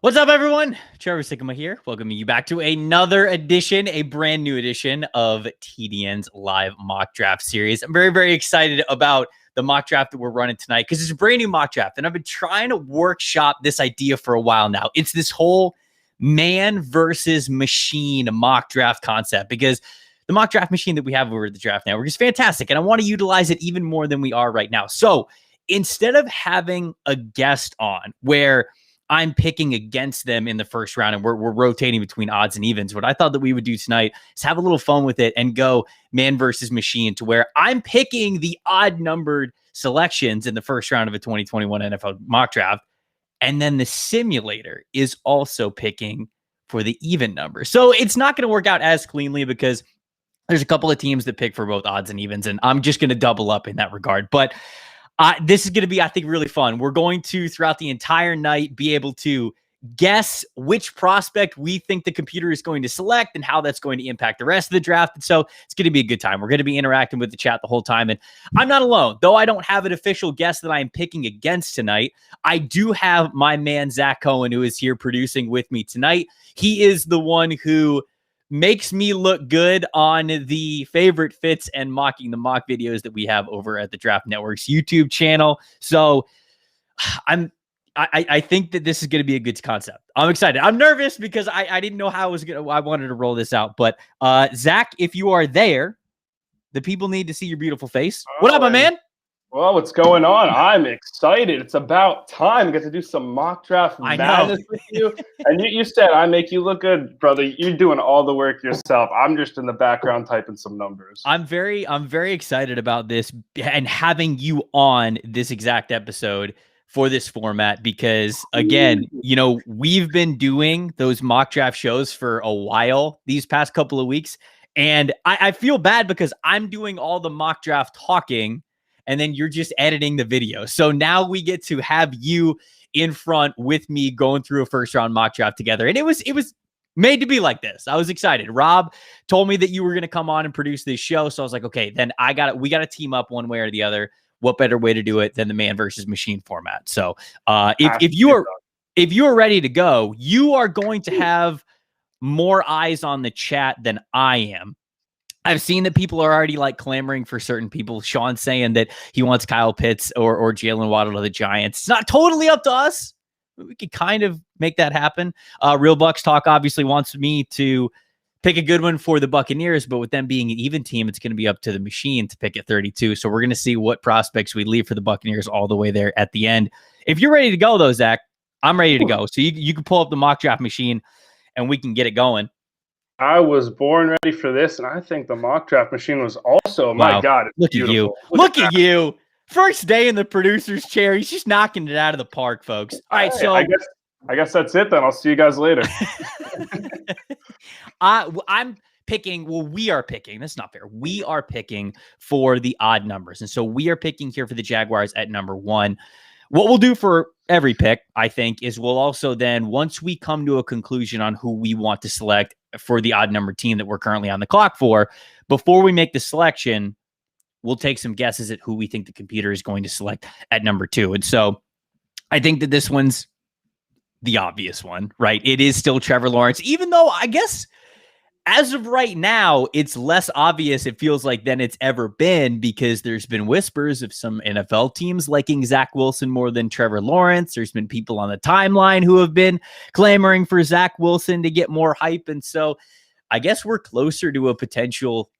What's up, everyone? Trevor Sycamore here. Welcoming you back to another edition, a brand new edition of TDN's live mock draft series. I'm very, very excited about the mock draft that we're running tonight because it's a brand new mock draft, and I've been trying to workshop this idea for a while now. It's this whole man versus machine mock draft concept because the mock draft machine that we have over at the Draft Network is fantastic, and I want to utilize it even more than we are right now. So instead of having a guest on where I'm picking against them in the first round and we're rotating between odds and evens, what I thought that we would do tonight is have a little fun with it and go man versus machine to where I'm picking the odd numbered selections in the first round of a 2021 NFL mock draft. And then the simulator is also picking for the even number. So it's not going to work out as cleanly because there's a couple of teams that pick for both odds and evens, and I'm just going to double up in that regard. But this is going to be, I think, really fun. We're going to, throughout the entire night, be able to guess which prospect we think the computer is going to select and how that's going to impact the rest of the draft. And so it's going to be a good time. We're going to be interacting with the chat the whole time. And I'm not alone. Though I don't have an official guest that I'm picking against tonight, I do have my man, Zach Cohen, who is here producing with me tonight. He is the one who makes me look good on the favorite fits and mocking the mock videos that we have over at the Draft Network's YouTube channel. So I think that this is going to be a good concept. I'm excited. I'm nervous because I didn't know how I wanted to roll this out. But Zach, if you are there, the people need to see your beautiful face. What up, my man? Well, what's going on? I'm excited. It's about time. I get to do some mock draft madness with you. And you said I make you look good, brother. You're doing all the work yourself. I'm just in the background typing some numbers. I'm very excited about this and having you on this exact episode for this format because, again, you know, we've been doing those mock draft shows for a while these past couple of weeks. And I feel bad because I'm doing all the mock draft talking and then you're just editing the video. So now we get to have you in front with me going through a first round mock draft together. And it was made to be like this. I was excited. Rob told me that you were going to come on and produce this show. So I was like, okay, then we got to team up one way or the other. What better way to do it than the man versus machine format? So if you are ready to go, you are going to have more eyes on the chat than I am. I've seen that people are already like clamoring for certain people. Sean saying that he wants Kyle Pitts or Jalen Waddle to the Giants. It's not totally up to us. We could kind of make that happen. Real Bucks Talk obviously wants me to pick a good one for the Buccaneers, but with them being an even team, it's going to be up to the machine to pick at 32. So we're going to see what prospects we leave for the Buccaneers all the way there at the end. If you're ready to go, though, Zach, I'm ready to go. So you can pull up the mock draft machine and we can get it going. I was born ready for this, and I think the mock draft machine was also, wow. My God, it's look beautiful. At you. Look at you. First day in the producer's chair. He's just knocking it out of the park, folks. All right, so I guess that's it then. I'll see you guys later. I'm picking, we are picking, that's not fair. We are picking for the odd numbers. And so we are picking here for the Jaguars at number 1. What we'll do for every pick, I think, is we'll also then, once we come to a conclusion on who we want to select for the odd number team that we're currently on the clock for, before we make the selection, we'll take some guesses at who we think the computer is going to select at number 2. And so I think that this one's the obvious one, right? It is still Trevor Lawrence, even though I guess as of right now, it's less obvious, it feels like, than it's ever been because there's been whispers of some NFL teams liking Zach Wilson more than Trevor Lawrence. There's been people on the timeline who have been clamoring for Zach Wilson to get more hype. And so I guess we're closer to a potential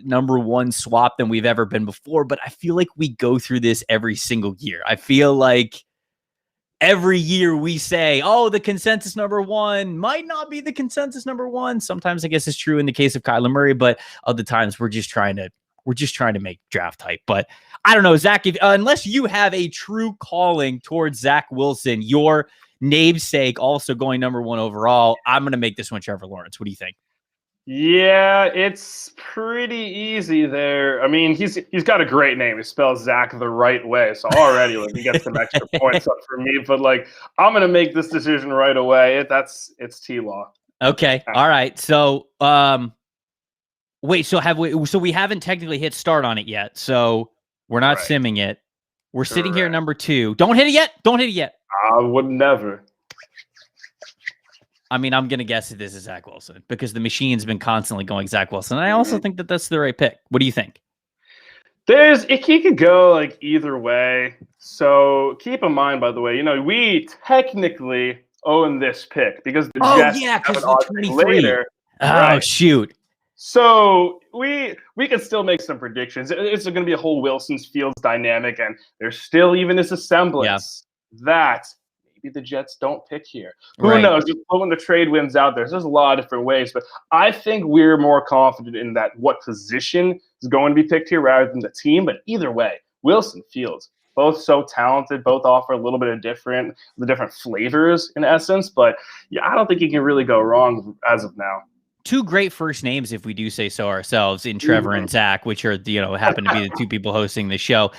number 1 swap than we've ever been before. But I feel like we go through this every single year. I feel like every year we say, oh, the consensus number 1 might not be the consensus number 1. Sometimes I guess it's true in the case of Kyler Murray, but other times we're just trying to make draft hype. But I don't know, Zach, unless you have a true calling towards Zach Wilson, your namesake also going number 1 overall, I'm going to make this one Trevor Lawrence. What do you think? Yeah, it's pretty easy there. I mean, he's got a great name. He spells Zach the right way, so already like he gets some extra points up for me. But like, I'm gonna make this decision right away. It's T-Law. Okay, all right. So, wait. So we haven't technically hit start on it yet. So we're not simming it. We're sitting here at number 2. Don't hit it yet. Don't hit it yet. I would never. I mean, I'm going to guess that this is Zach Wilson because the machine's been constantly going Zach Wilson. And I also think that that's the right pick. What do you think? He could go like either way. So keep in mind, by the way, we technically own this pick because the Jets have an odd pick later. Oh, right. Shoot. So we can still make some predictions. It's going to be a whole Wilson's Fields dynamic, and there's still even this semblance that maybe the Jets don't pick here. Who knows? Just pulling the trade wins out there. So there's a lot of different ways, but I think we're more confident in that what position is going to be picked here rather than the team. But either way, Wilson, Fields, both so talented, both offer a little bit of different flavors in essence. But yeah, I don't think you can really go wrong as of now. Two great first names, if we do say so ourselves, in Trevor and Zach, which are happen to be the two people hosting the show.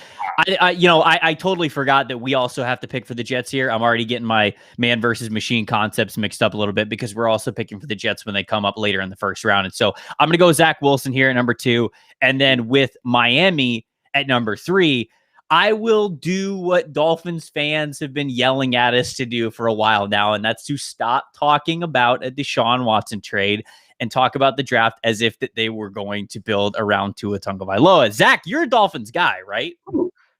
I totally forgot that we also have to pick for the Jets here. I'm already getting my man versus machine concepts mixed up a little bit because we're also picking for the Jets when they come up later in the first round. And so I'm going to go Zach Wilson here at number 2, and then with Miami at number 3. I will do what Dolphins fans have been yelling at us to do for a while now, and that's to stop talking about a Deshaun Watson trade and talk about the draft as if that they were going to build around Tua Tagovailoa. Zach, you're a Dolphins guy, right?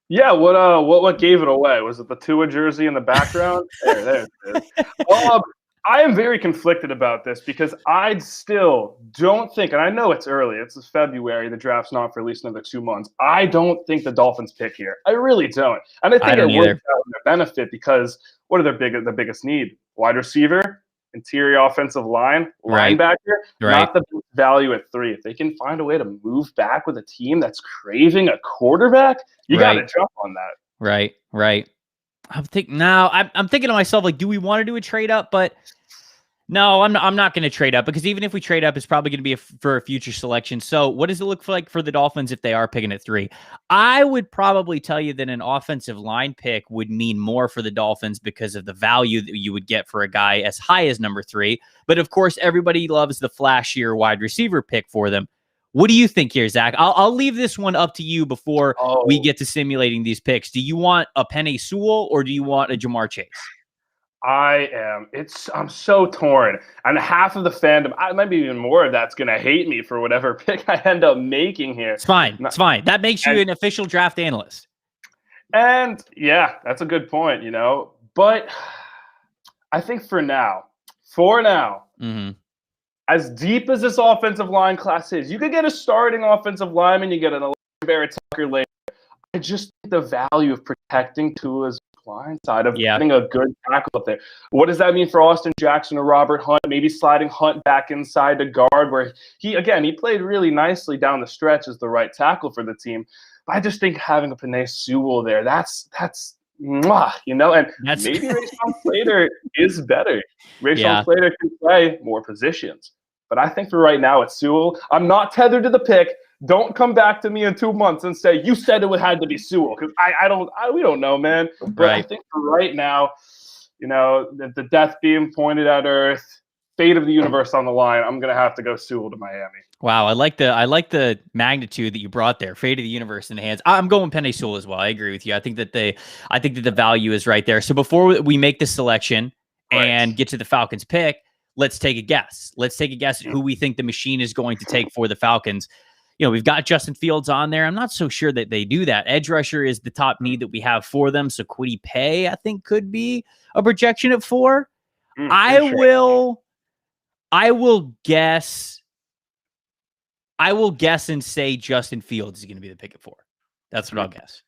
Yeah. What gave it away? Was it the Tua jersey in the background? there it is. I am very conflicted about this because I still don't think, and I know it's early, it's February, the draft's not for at least another 2 months. I don't think the Dolphins pick here. I really don't. And I think it works out in their benefit because what are the biggest need? Wide receiver, interior offensive line, linebacker, not the value at 3. If they can find a way to move back with a team that's craving a quarterback, you got to jump on that. Right. I'm thinking to myself, like, do we want to do a trade up? But no, I'm not going to trade up because even if we trade up, it's probably going to be for a future selection. So what does it look like for the Dolphins if they are picking at 3? I would probably tell you that an offensive line pick would mean more for the Dolphins because of the value that you would get for a guy as high as number 3. But of course, everybody loves the flashier wide receiver pick for them. What do you think here, Zach? I'll leave this one up to you before we get to simulating these picks. Do you want a Penei Sewell or do you want a Jamar Chase? I'm so torn. And half of the fandom, maybe even more of that's going to hate me for whatever pick I end up making here. It's fine. That makes you an official draft analyst. And yeah, that's a good point, But I think for now, as deep as this offensive line class is, you could get a starting offensive lineman, you get an Barrett Tucker later. I just think the value of protecting Tua's blind side of getting a good tackle up there. What does that mean for Austin Jackson or Robert Hunt? Maybe sliding Hunt back inside to guard where he played really nicely down the stretch as the right tackle for the team. But I just think having a Penei Sewell there, that's mwah, and maybe Rayshawn Slater is better. Rayshawn Slater can play more positions. But I think for right now, it's Sewell. I'm not tethered to the pick. Don't come back to me in 2 months and say you said it had to be Sewell because we don't know, man. But I think for right now, the death beam pointed at Earth, fate of the universe on the line. I'm gonna have to go Sewell to Miami. Wow, I like the magnitude that you brought there. Fate of the universe in the hands. I'm going Penei Sewell as well. I agree with you. I think that the value is right there. So before we make the selection and get to the Falcons pick, let's take a guess. Let's take a guess at who we think the machine is going to take for the Falcons. We've got Justin Fields on there. I'm not so sure that they do that. Edge rusher is the top need that we have for them. So Kwity Paye, I think, could be a projection at 4. I will guess and say Justin Fields is going to be the pick at 4. That's what I'll guess.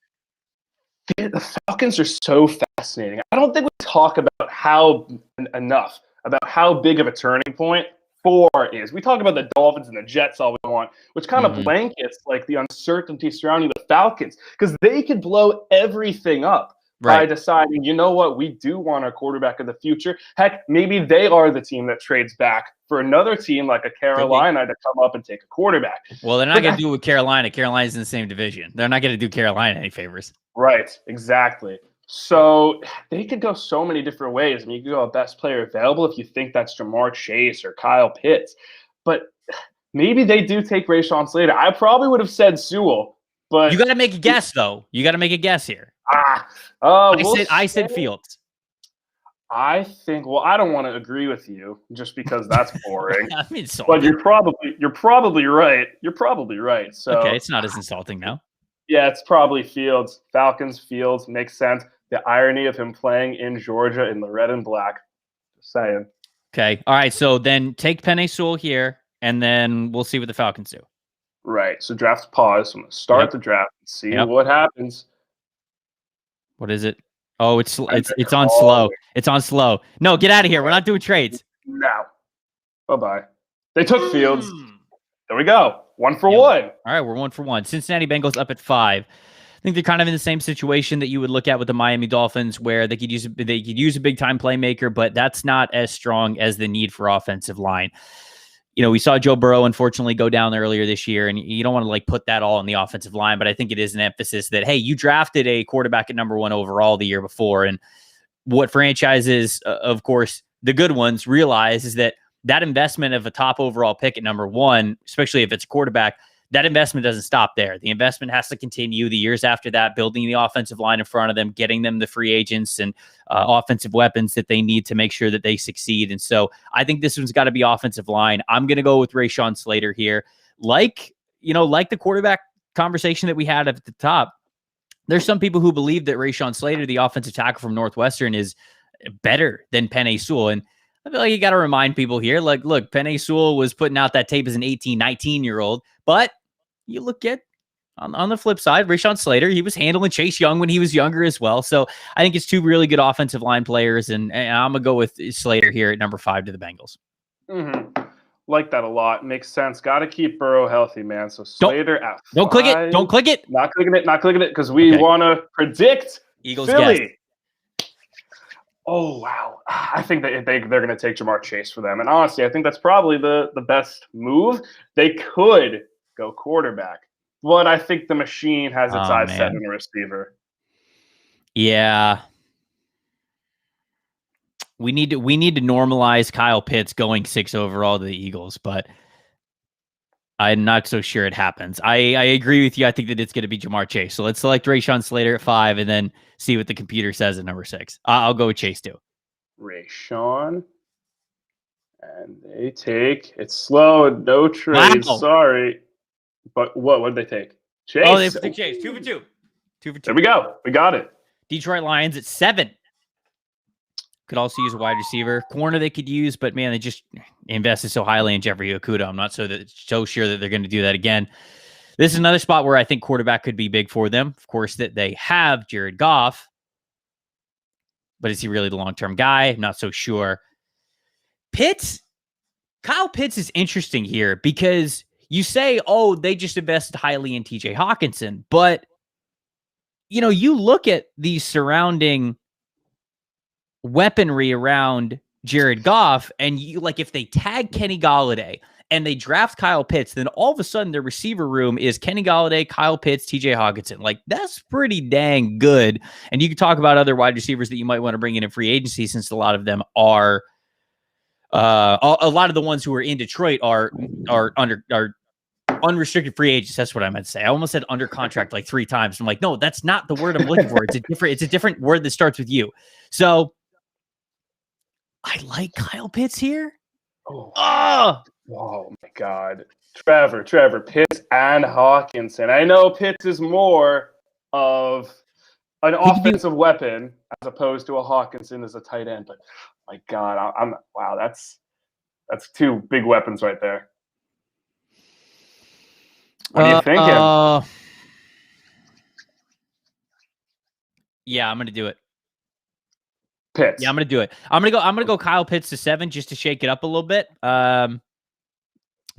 The Falcons are so fascinating. I don't think we talk about enough about how big of a turning point 4 is. We talk about the Dolphins and the Jets all we want, which kind of blankets like the uncertainty surrounding the Falcons because they could blow everything up by deciding, you know what, we do want our quarterback of the future. Heck, maybe they are the team that trades back for another team like a Carolina to come up and take a quarterback. Well, they're not going to do it with Carolina. Carolina's in the same division. They're not going to do Carolina any favors. Right, exactly. So they could go so many different ways. I mean, you could go a best player available if you think that's Jamar Chase or Kyle Pitts. But maybe they do take Rayshawn Slater. I probably would have said Sewell. But you got to make a guess, though. You got to make a guess here. I said Fields. I think. Well, I don't want to agree with you just because that's boring. I'm But insulted. you're probably right. You're probably right. Okay, So it's not as insulting now. yeah, it's probably Fields. Falcons. Fields makes sense. The irony of him playing in Georgia in the red and black. Just saying. Okay. All right. So then take Penei Sewell here, and then we'll see what the Falcons do. Right. So draft pause. I'm gonna start Yep. the draft and see Yep. what happens. What is it? Oh, it's And it's they're on slow. It's on slow. No, get out of here. We're not doing trades. now. Bye-bye. They took Fields. Hmm. There we go. 1 for Yeah. 1. All right, we're 1 for 1. Cincinnati Bengals up at 5. I think they're kind of in the same situation that you would look at with the Miami Dolphins, where they could use a big time playmaker, but that's not as strong as the need for offensive line. You know, we saw Joe Burrow unfortunately go down earlier this year, and you don't want to like put that all on the offensive line, but I think it is an emphasis that, hey, you drafted a quarterback at number 1 overall the year before, and what franchises, of course, the good ones realize is that investment of a top overall pick at number 1, especially if it's a quarterback, that investment doesn't stop there. The investment has to continue the years after that, building the offensive line in front of them, getting them the free agents and offensive weapons that they need to make sure that they succeed. And so I think this one's got to be offensive line. I'm going to go with Rayshawn Slater here. Like the quarterback conversation that we had at the top, there's some people who believe that Rayshawn Slater, the offensive tackle from Northwestern, is better than Penei Sewell. And I feel like you got to remind people here, like, look, Penei Sewell was putting out that tape as an 18, 19-year-old, but you look at on the flip side, Rayshawn Slater, he was handling Chase Young when he was younger as well. So I think it's two really good offensive line players, and I'm going to go with Slater here at number 5 to the Bengals. Mm-hmm. Like that a lot. Makes sense. Got to keep Burrow healthy, man. So Slater at 5. Don't click it. Don't click it. Not clicking it because we want to predict Eagles Philly. guess. Oh, wow. I think that they're going to take Jamar Chase for them. And honestly, I think that's probably the best move. They could go quarterback, but I think the machine has its eyes set on a receiver. Yeah. We need to normalize Kyle Pitts going 6 overall to the Eagles, but I'm not so sure it happens. I agree with you. I think that it's going to be Jamar Chase. So let's select Rayshawn Slater at 5 and then see what the computer says at number 6. I'll go with Chase too. Rayshawn. And they take, it's slow, no trade. Wow. Sorry. But what did they take? Chase. Oh, they took Chase. 2 for 2. 2 for 2. There we go. We got it. Detroit Lions at 7. Could also use a wide receiver. Corner they could use, but man, they just invested so highly in Jeffrey Okudah. I'm not so sure that they're going to do that again. This is another spot where I think quarterback could be big for them. Of course, that they have Jared Goff, but is he really the long-term guy? Not so sure. Kyle Pitts is interesting here because you say, oh, they just invested highly in TJ Hawkinson, but you look at the surrounding weaponry around Jared Goff, and if they tag Kenny Golladay and they draft Kyle Pitts, then all of a sudden their receiver room is Kenny Golladay, Kyle Pitts, TJ Hawkinson. That's pretty dang good. And you can talk about other wide receivers that you might want to bring in free agency, since a lot of them are a lot of the ones who are in Detroit are unrestricted free agents. That's what I meant to say. I almost said under contract like 3 times. I'm like, no, that's not the word I'm looking for. It's a different word that starts with U. So I like Kyle Pitts here. Oh my God. Trevor, Pitts and Hawkinson. I know Pitts is more of an offensive weapon as opposed to a Hawkinson as a tight end, but my God, wow, that's 2 big weapons right there. What are you thinking? Yeah, I'm gonna do it. Pitts. Yeah, I'm gonna do it. I'm gonna go Kyle Pitts to 7 just to shake it up a little bit.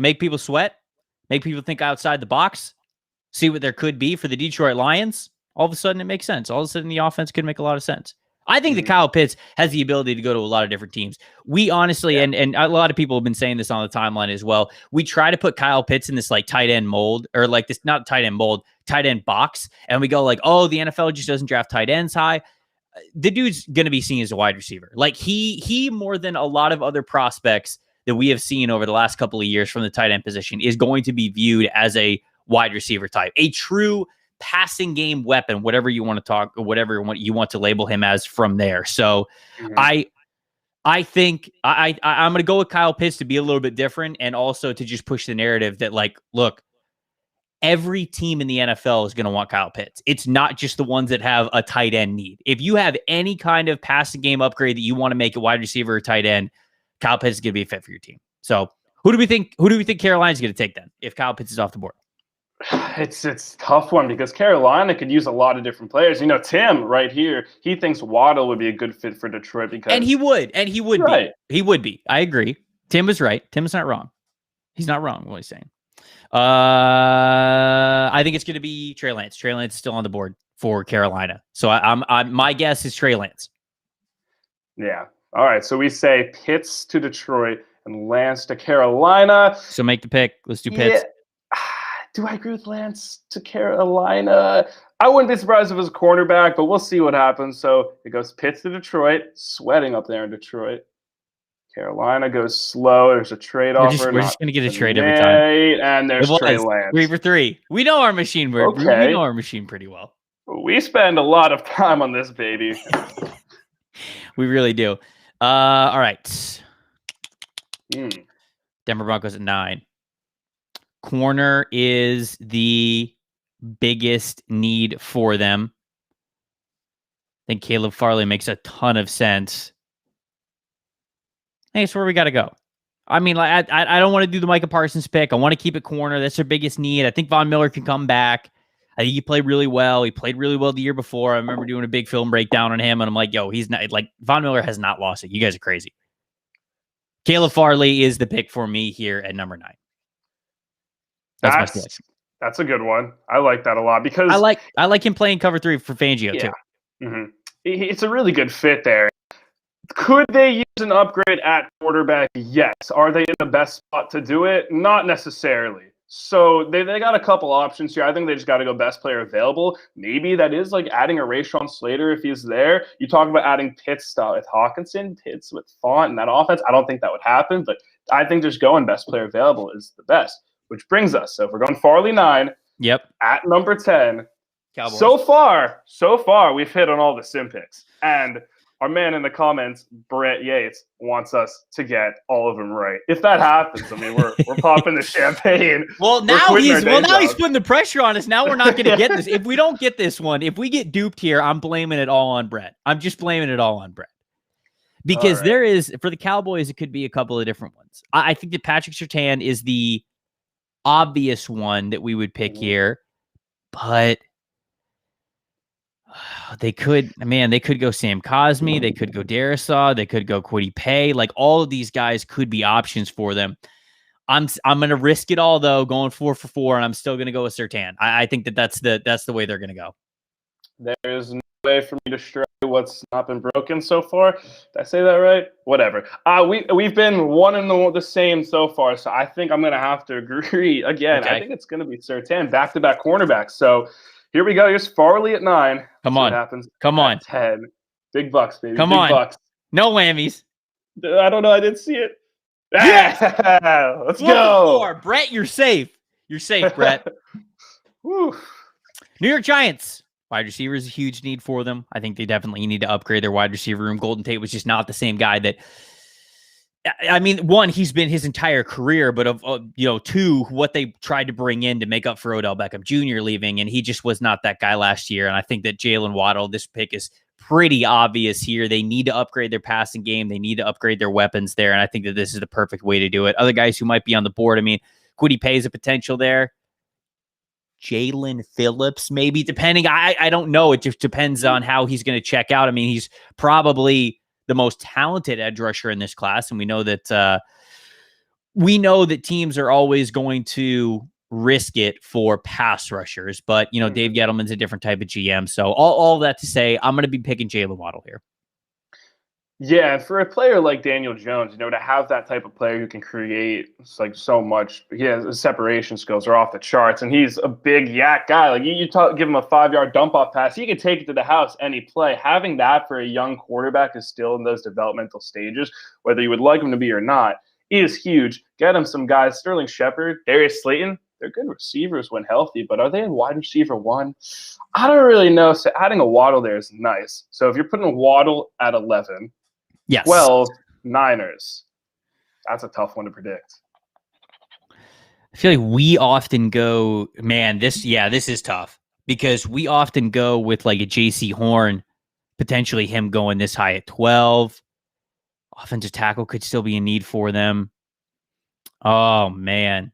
Make people sweat, make people think outside the box, see what there could be for the Detroit Lions. All of a sudden, it makes sense. All of a sudden, the offense could make a lot of sense. I think that Kyle Pitts has the ability to go to a lot of different teams. We honestly, and a lot of people have been saying this on the timeline as well, we try to put Kyle Pitts in this tight end mold, or this, not tight end mold, tight end box. And we go oh, the NFL just doesn't draft tight ends high. The dude's going to be seen as a wide receiver. He more than a lot of other prospects that we have seen over the last couple of years from the tight end position is going to be viewed as a wide receiver type, a true passing game weapon, whatever you want to talk, or whatever you want to label him as from there. So I I think I'm going to go with Kyle Pitts to be a little bit different and also to just push the narrative that, like, look, every team in the NFL is going to want Kyle Pitts. It's not just the ones that have a tight end need. If you have any kind of passing game upgrade that you want to make a wide receiver or tight end, Kyle Pitts is going to be a fit for your team. So who do we think Carolina's going to take then if Kyle Pitts is off the board? It's a tough one because Carolina could use a lot of different players. Tim right here, he thinks Waddle would be a good fit for Detroit because and he would right. be. He would be. I agree. Tim was right. Tim is not wrong. He's not wrong. What he's saying. I think it's going to be Trey Lance. Trey Lance is still on the board for Carolina. So I'm my guess is Trey Lance. Yeah. All right. So we say Pitts to Detroit and Lance to Carolina. So make the pick. Let's do Pitts. Yeah. Do I agree with Lance to Carolina? I wouldn't be surprised if it was a cornerback, but we'll see what happens. So it goes Pitts to Detroit, sweating up there in Detroit. Carolina goes slow. There's a trade offer. We're just going to get a trade every time. And there's Trey Lance. 3 for 3. We know our machine. Okay. We know our machine pretty well. We spend a lot of time on this, baby. We really do. All right. Denver Broncos at 9. Corner is the biggest need for them. I think Caleb Farley makes a ton of sense. Hey, it's where we got to go. I mean, like, I don't want to do the Micah Parsons pick. I want to keep it corner. That's their biggest need. I think Von Miller can come back. I think he played really well. He played really well the year before. I remember doing a big film breakdown on him, and I'm like, yo, he's not like Von Miller has not lost it. You guys are crazy. Caleb Farley is the pick for me here at number 9. That's my selection. That's a good one. I like that a lot because I like him playing cover 3 for Fangio too. Mm-hmm. It's a really good fit there. Could they use an upgrade at quarterback? Yes. Are they in the best spot to do it? Not necessarily. So they got a couple options here. I think they just got to go best player available. Maybe that is like adding a Rayshawn Slater if he's there. You talk about adding Pitts with Hawkinson, Pitts with Font and that offense. I don't think that would happen, but I think just going best player available is the best. Which brings us, so if we're going Farley 9, at number 10, Cowboys. So far, we've hit on all the sim picks. And our man in the comments, Brett Yates, wants us to get all of them right. If that happens, I mean, we're popping the champagne. Well, now he's putting the pressure on us. Now we're not going to get this. If we don't get this one, if we get duped here, I'm blaming it all on Brett. I'm just blaming it all on Brett. Because there is, for the Cowboys, it could be a couple of different ones. I think that Patrick Surtain is the obvious one that we would pick here, but they could go Sam Cosmi, they could go Darisaw, they could go Kwity Paye. Like, all of these guys could be options for them. I'm going to risk it all though, going 4 for 4, and I'm still going to go with Surtain. I think that's the way they're going to go. There's no way for me to stray what's not been broken so far. Did I say that right? Whatever. We've been one and the same so far, so I think I'm going to have to agree again. Okay. I think it's going to be Surtain, back-to-back cornerbacks. So here we go. Here's Farley at 9. Come on. What happens? Come on. 10. Big bucks, baby. Come Big on. Bucks. No whammies. I don't know. I didn't see it. Yes! Let's go. 4. Brett, you're safe. You're safe, Brett. New York Giants. Wide receiver is a huge need for them. I think they definitely need to upgrade their wide receiver room. Golden Tate was just not the same guy that, I mean, one, he's been his entire career, but two, what they tried to bring in to make up for Odell Beckham Jr. leaving, and he just was not that guy last year. And I think that Jalen Waddle, this pick is pretty obvious here. They need to upgrade their passing game. They need to upgrade their weapons there, and I think that this is the perfect way to do it. Other guys who might be on the board, I mean, Kwity Paye is a potential there. Jalen Phillips, maybe, depending. I don't know. It just depends on how he's going to check out. I mean, he's probably the most talented edge rusher in this class, and we know that teams are always going to risk it for pass rushers. But Dave Gettleman's a different type of GM. So all that to say, I'm going to be picking Jalen Waddle here. Yeah, and for a player like Daniel Jones, to have that type of player who can create like so much, his separation skills are off the charts, and he's a big yak guy. Like give him a 5-yard dump off pass, he can take it to the house any play. Having that for a young quarterback is still in those developmental stages, whether you would like him to be or not, is huge. Get him some guys, Sterling Shepard, Darius Slayton. They're good receivers when healthy, but are they in wide receiver 1? I don't really know. So adding a Waddle there is nice. So if you're putting a Waddle at 11. Yes. 12, Niners. That's a tough one to predict. I feel like we often go, man, this is tough because we often go with like a JC Horn, potentially him going this high at 12. Offensive tackle could still be a need for them. Oh, man.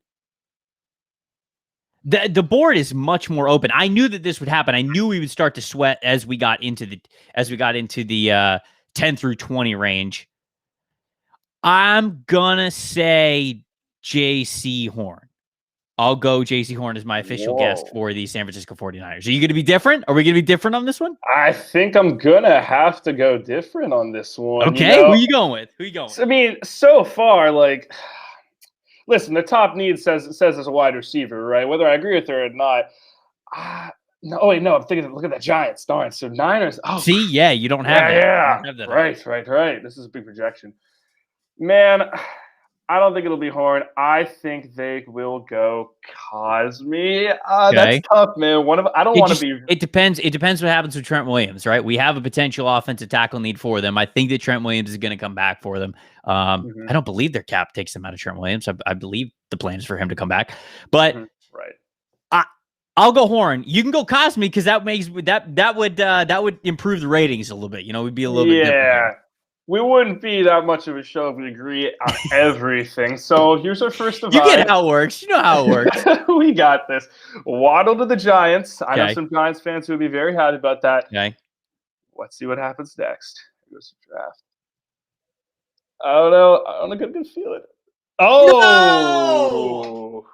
The board is much more open. I knew that this would happen. I knew we would start to sweat as we got into the 10 through 20 range. I'm gonna say JC Horn. I'll go JC Horn as my official guest for the San Francisco 49ers. Are you going to be different? Are we going to be different on this one? I think I'm going to have to go different on this one. Okay, who are you going with? Who are you going with? I mean, so far, like, listen, the top need says as a wide receiver, right? Whether I agree with her or not. No, wait, no, I'm thinking, look at the Giants. Darn. So Niners. Oh, see, yeah, you don't have that. Yeah, don't have that right. This is a big projection. Man, I don't think it'll be Horn. I think they will go Cosme. That's tough, man. I don't want to be. It depends. It depends what happens with Trent Williams, right? We have a potential offensive tackle need for them. I think that Trent Williams is going to come back for them. I don't believe their cap takes them out of Trent Williams. I believe the plan is for him to come back, but I'll go Horn. You can go Cosme because that would improve the ratings a little bit. You know, we'd be a little bit different here. We wouldn't be that much of a show if we agree on everything. So here's our first divide. You get how it works. You know how it works. We got this. Waddle to the Giants. I know some Giants fans who would be very happy about that. Okay. Let's see what happens next. Here's the draft. I don't know. I don't get a good feeling. Oh!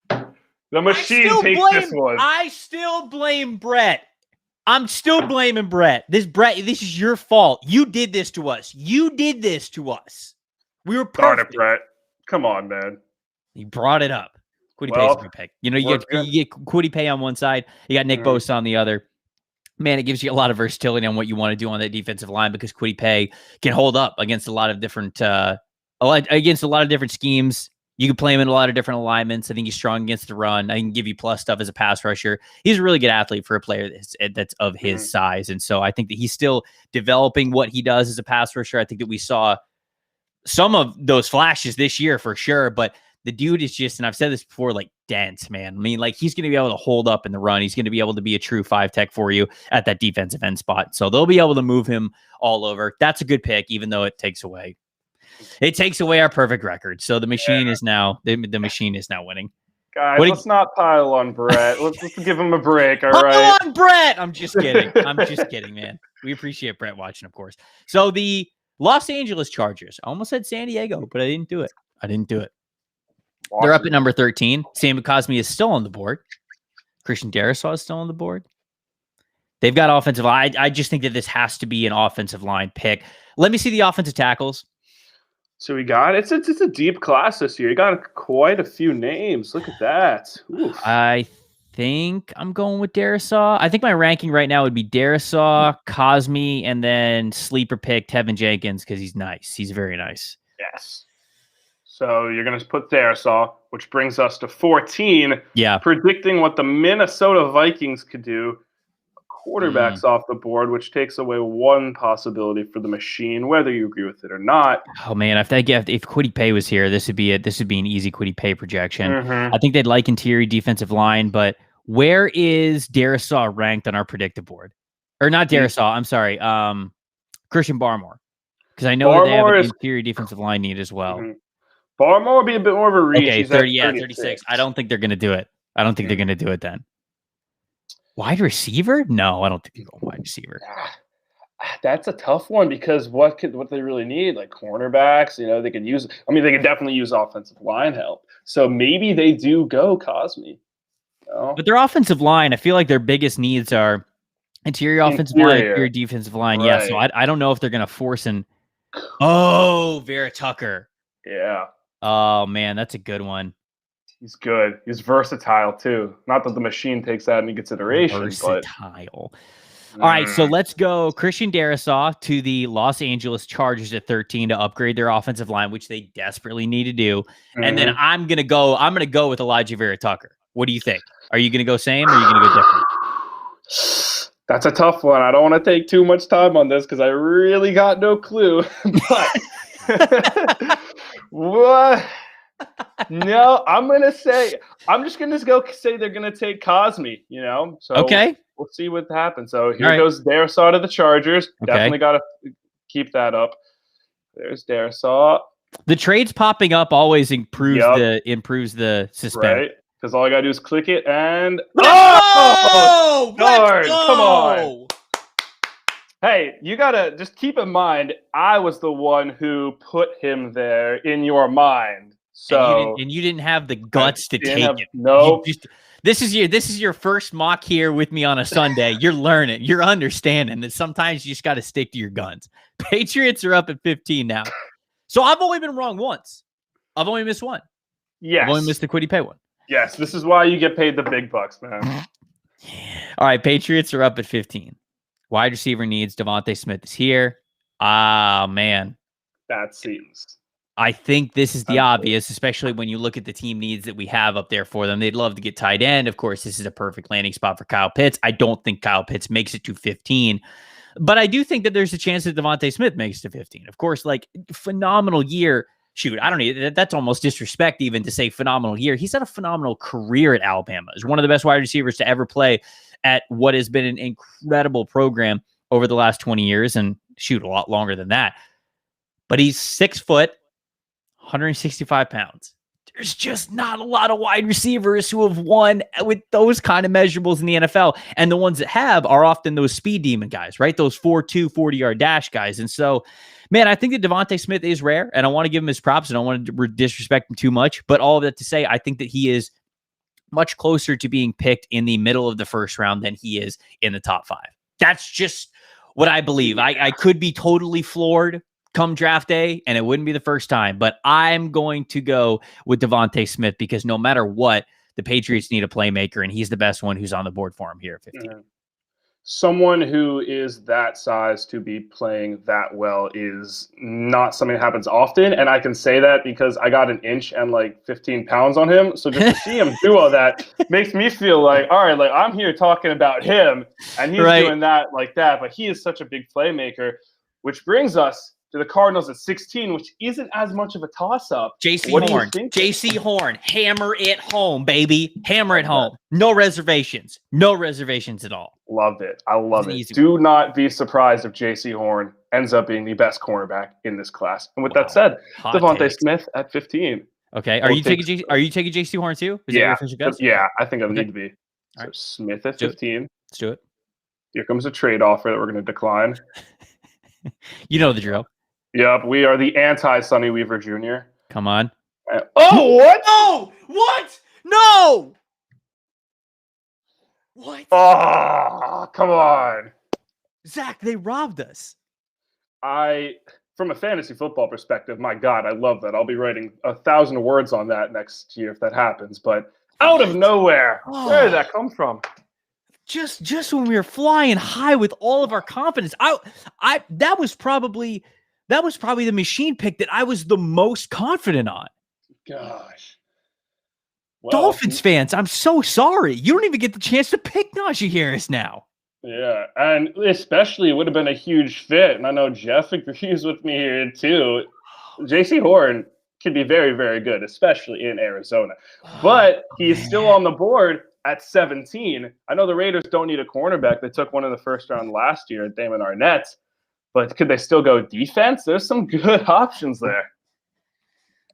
No! The machine takes this one. I still blame Brett. I'm still blaming Brett. This is your fault. You did this to us. We were perfect. Darn it, Brett. Come on, man. You brought it up. Kwity Paye's a good pick. You know, you get Kwity Paye on one side. You got Nick Bosa on the other. Man, it gives you a lot of versatility on what you want to do on that defensive line because Kwity Paye can hold up against a lot of different schemes. You can play him in a lot of different alignments. I think he's strong against the run. I can give you plus stuff as a pass rusher. He's a really good athlete for a player that's of his size. And so I think that he's still developing what he does as a pass rusher. I think that we saw some of those flashes this year for sure. But the dude is just, and I've said this before, like dense, man. I mean, like he's going to be able to hold up in the run. He's going to be able to be a true 5-tech for you at that defensive end spot. So they'll be able to move him all over. That's a good pick, even though it takes away our perfect record. So the machine is now the machine is now winning. Guys, let's not pile on Brett. Let's give him a break. All right. Pile on Brett. I'm just kidding. Man. We appreciate Brett watching, of course. So the Los Angeles Chargers. I almost said San Diego, but I didn't do it. They're up at number 13. Sam Cosme is still on the board. Christian Darrisaw is still on the board. They've got offensive line. I just think that this has to be an offensive line pick. Let me see the offensive tackles. So we got it's a deep class this year. You got quite a few names. Look at that. Oof. I think I'm going with Darrisaw. I think my ranking right now would be Darrisaw, Cosme, and then sleeper pick Tevin Jenkins because he's nice. He's very nice. Yes. So you're going to put Darrisaw, which brings us to 14. Yeah. Predicting what the Minnesota Vikings could do. Quarterbacks off the board, which takes away one possibility for the machine, whether you agree with it or not. Oh man, if Kwity Paye was here, this would be an easy Kwity Paye projection. I think they'd like interior defensive line, but where is Darrisaw ranked on our predictive board? Or not Darrisaw, I'm sorry, Christian Barmore, because I know that they have an interior defensive line need as well. Barmore would be a bit more of a reach. Okay, 36. I don't think they're going to do it. They're going to do it then. Wide receiver? No, I don't think you go wide receiver. That's a tough one because what they really need, like cornerbacks, they could use. I mean, they could definitely use offensive line help. So maybe they do go Cosme. But their offensive line, I feel like their biggest needs are interior offensive line, interior defensive line. Right. Yeah, so I don't know if they're going to force an. Oh, Vera Tucker. Yeah. Oh man, that's a good one. He's good. He's versatile too. Not that the machine takes that into consideration. Versatile. All right, so let's go Christian Darrisaw to the Los Angeles Chargers at 13 to upgrade their offensive line, which they desperately need to do. And then I'm gonna go with Elijah Vera Tucker. What do you think? Are you gonna go same or are you gonna go different? That's a tough one. I don't want to take too much time on this because I really got no clue. But What? No, I'm just gonna go say they're gonna take Cosme, So Okay. we'll see what happens. So here All right. goes Darisaw to the Chargers. Okay. Definitely gotta keep that up. There's Darisaw. The trades popping up always improves the suspense. Right? Because all I gotta do is click it and Oh, darn, come on. Hey, you gotta just keep in mind, I was the one who put him there in your mind. So and you didn't have the guts to take it. No. This is your first mock here with me on a Sunday. You're learning. You're understanding that sometimes you just got to stick to your guns. Patriots are up at 15 now. So I've only been wrong once. I've only missed one. Yes. I've only missed the Quiddy Pay one. Yes, this is why you get paid the big bucks, man. All right, Patriots are up at 15. Wide receiver needs. Devontae Smith is here. Ah, man. That seems. I think this is the obvious, especially when you look at the team needs that we have up there for them. They'd love to get tight end. Of course, this is a perfect landing spot for Kyle Pitts. I don't think Kyle Pitts makes it to 15, but I do think that there's a chance that Devontae Smith makes it to 15. Of course, like phenomenal year. Shoot, I don't know. That's almost disrespect even to say phenomenal year. He's had a phenomenal career at Alabama. He's one of the best wide receivers to ever play at what has been an incredible program over the last 20 years, and shoot, a lot longer than that. But he's 6 foot, 165 pounds. There's just not a lot of wide receivers who have won with those kind of measurables in the NFL. And the ones that have are often those speed demon guys, right? Those 4.2, 40-yard dash guys. And so, man, I think that Devontae Smith is rare, and I want to give him his props, and I don't want to disrespect him too much. But all of that to say, I think that he is much closer to being picked in the middle of the first round than he is in the top 5. That's just what I believe. I could be totally floored come draft day, and it wouldn't be the first time, but I'm going to go with Devontae Smith because no matter what, the Patriots need a playmaker, and he's the best one who's on the board for him here at 15. Mm-hmm. Someone who is that size to be playing that well is not something that happens often, and I can say that because I got 1 inch and like 15 pounds on him, so just to see him do all that makes me feel like, all right, like I'm here talking about him, and he's doing that like that, but he is such a big playmaker, which brings us to the Cardinals at 16, which isn't as much of a toss-up. JC Horn, hammer it home, baby. Hammer it home. No reservations. No reservations at all. Love it. I love it. Do not be surprised if JC Horn ends up being the best cornerback in this class. And with that said, Devontae Smith at 15. Okay. Are you taking JC Horn too? Is that your official guess? Yeah, I think I need to be. So right. Smith at 15. Let's do it. Here comes a trade offer that we're going to decline. You know the drill. Yep, we are the anti-Sonny Weaver Jr. Come on. Oh, what? No! What? No! What? Oh, come on. Zach, they robbed us. From a fantasy football perspective, my God, I love that. I'll be writing 1,000 words on that next year if that happens. But out of nowhere, where did that come from? Just when we were flying high with all of our confidence, that was probably the machine pick that I was the most confident on. Gosh. Well, Dolphins fans, I'm so sorry. You don't even get the chance to pick Najee Harris now. Yeah, and especially it would have been a huge fit. And I know Jeff agrees with me here too. JC Horn could be very, very good, especially in Arizona. But he's still on the board at 17. I know the Raiders don't need a cornerback. They took one in the first round last year, Damon Arnett. But could they still go defense? There's some good options there.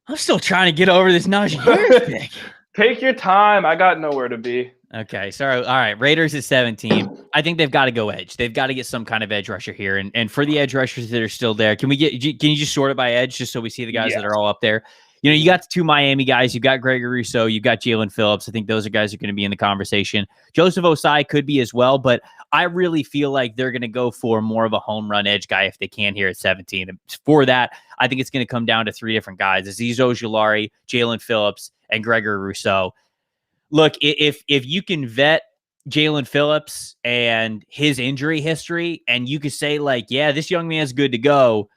I'm still trying to get over this Najee Harris pick. Take your time. I got nowhere to be. Okay, sorry. All right, Raiders at 17. I think they've got to go edge. They've got to get some kind of edge rusher here. And for the edge rushers that are still there, can you just sort it by edge just so we see the guys that are all up there? You know, you got the 2 Miami guys. You've got Gregory Rousseau. You've got Jalen Phillips. I think those are guys who are going to be in the conversation. Joseph Osai could be as well, but I really feel like they're going to go for more of a home run edge guy if they can here at 17. And for that, I think it's going to come down to 3 different guys. Azeez Ojulari, Jalen Phillips, and Gregory Rousseau. Look, if you can vet Jalen Phillips and his injury history, and you could say, like, yeah, this young man's good to go.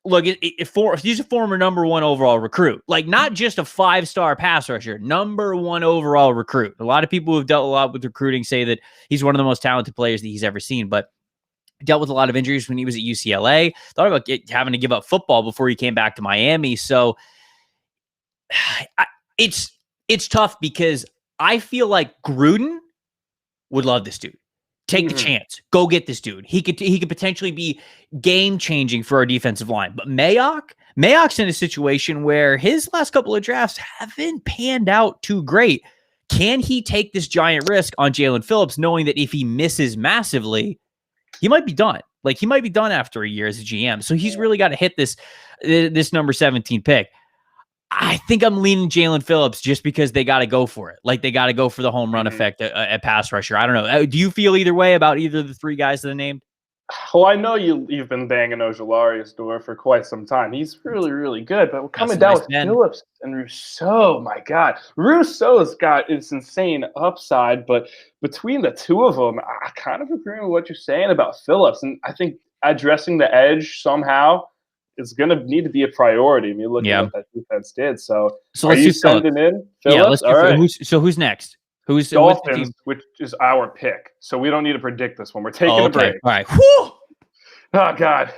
Look, if he's a former number 1 overall recruit, like not just a 5-star pass rusher, number 1 overall recruit. A lot of people who have dealt a lot with recruiting say that he's one of the most talented players that he's ever seen. But dealt with a lot of injuries when he was at UCLA, thought about having to give up football before he came back to Miami. So it's tough because I feel like Gruden would love this dude. Take the chance. Go get this dude. He could potentially be game-changing for our defensive line. But Mayock's in a situation where his last couple of drafts haven't panned out too great. Can he take this giant risk on Jalen Phillips, knowing that if he misses massively, he might be done? Like, he might be done after a year as a GM. So he's really got to hit this number 17 pick. I think I'm leaning Jalen Phillips just because they got to go for it. Like, they got to go for the home run effect at pass rusher. I don't know. Do you feel either way about either of the three guys that I named? Well, I know you've been banging Ojulari's door for quite some time. He's really, really good. But we're coming down with Phillips and Rousseau. My God. Rousseau's got this insane upside. But between the two of them, I kind of agree with what you're saying about Phillips. And I think addressing the edge somehow is going to need to be a priority. I mean, look at what that defense did. So are you sending in Phillips? Yeah, let's do who's next? Who's Dolphins, which is our pick. So we don't need to predict this one. We're taking a break. All right. Whew! Oh, God.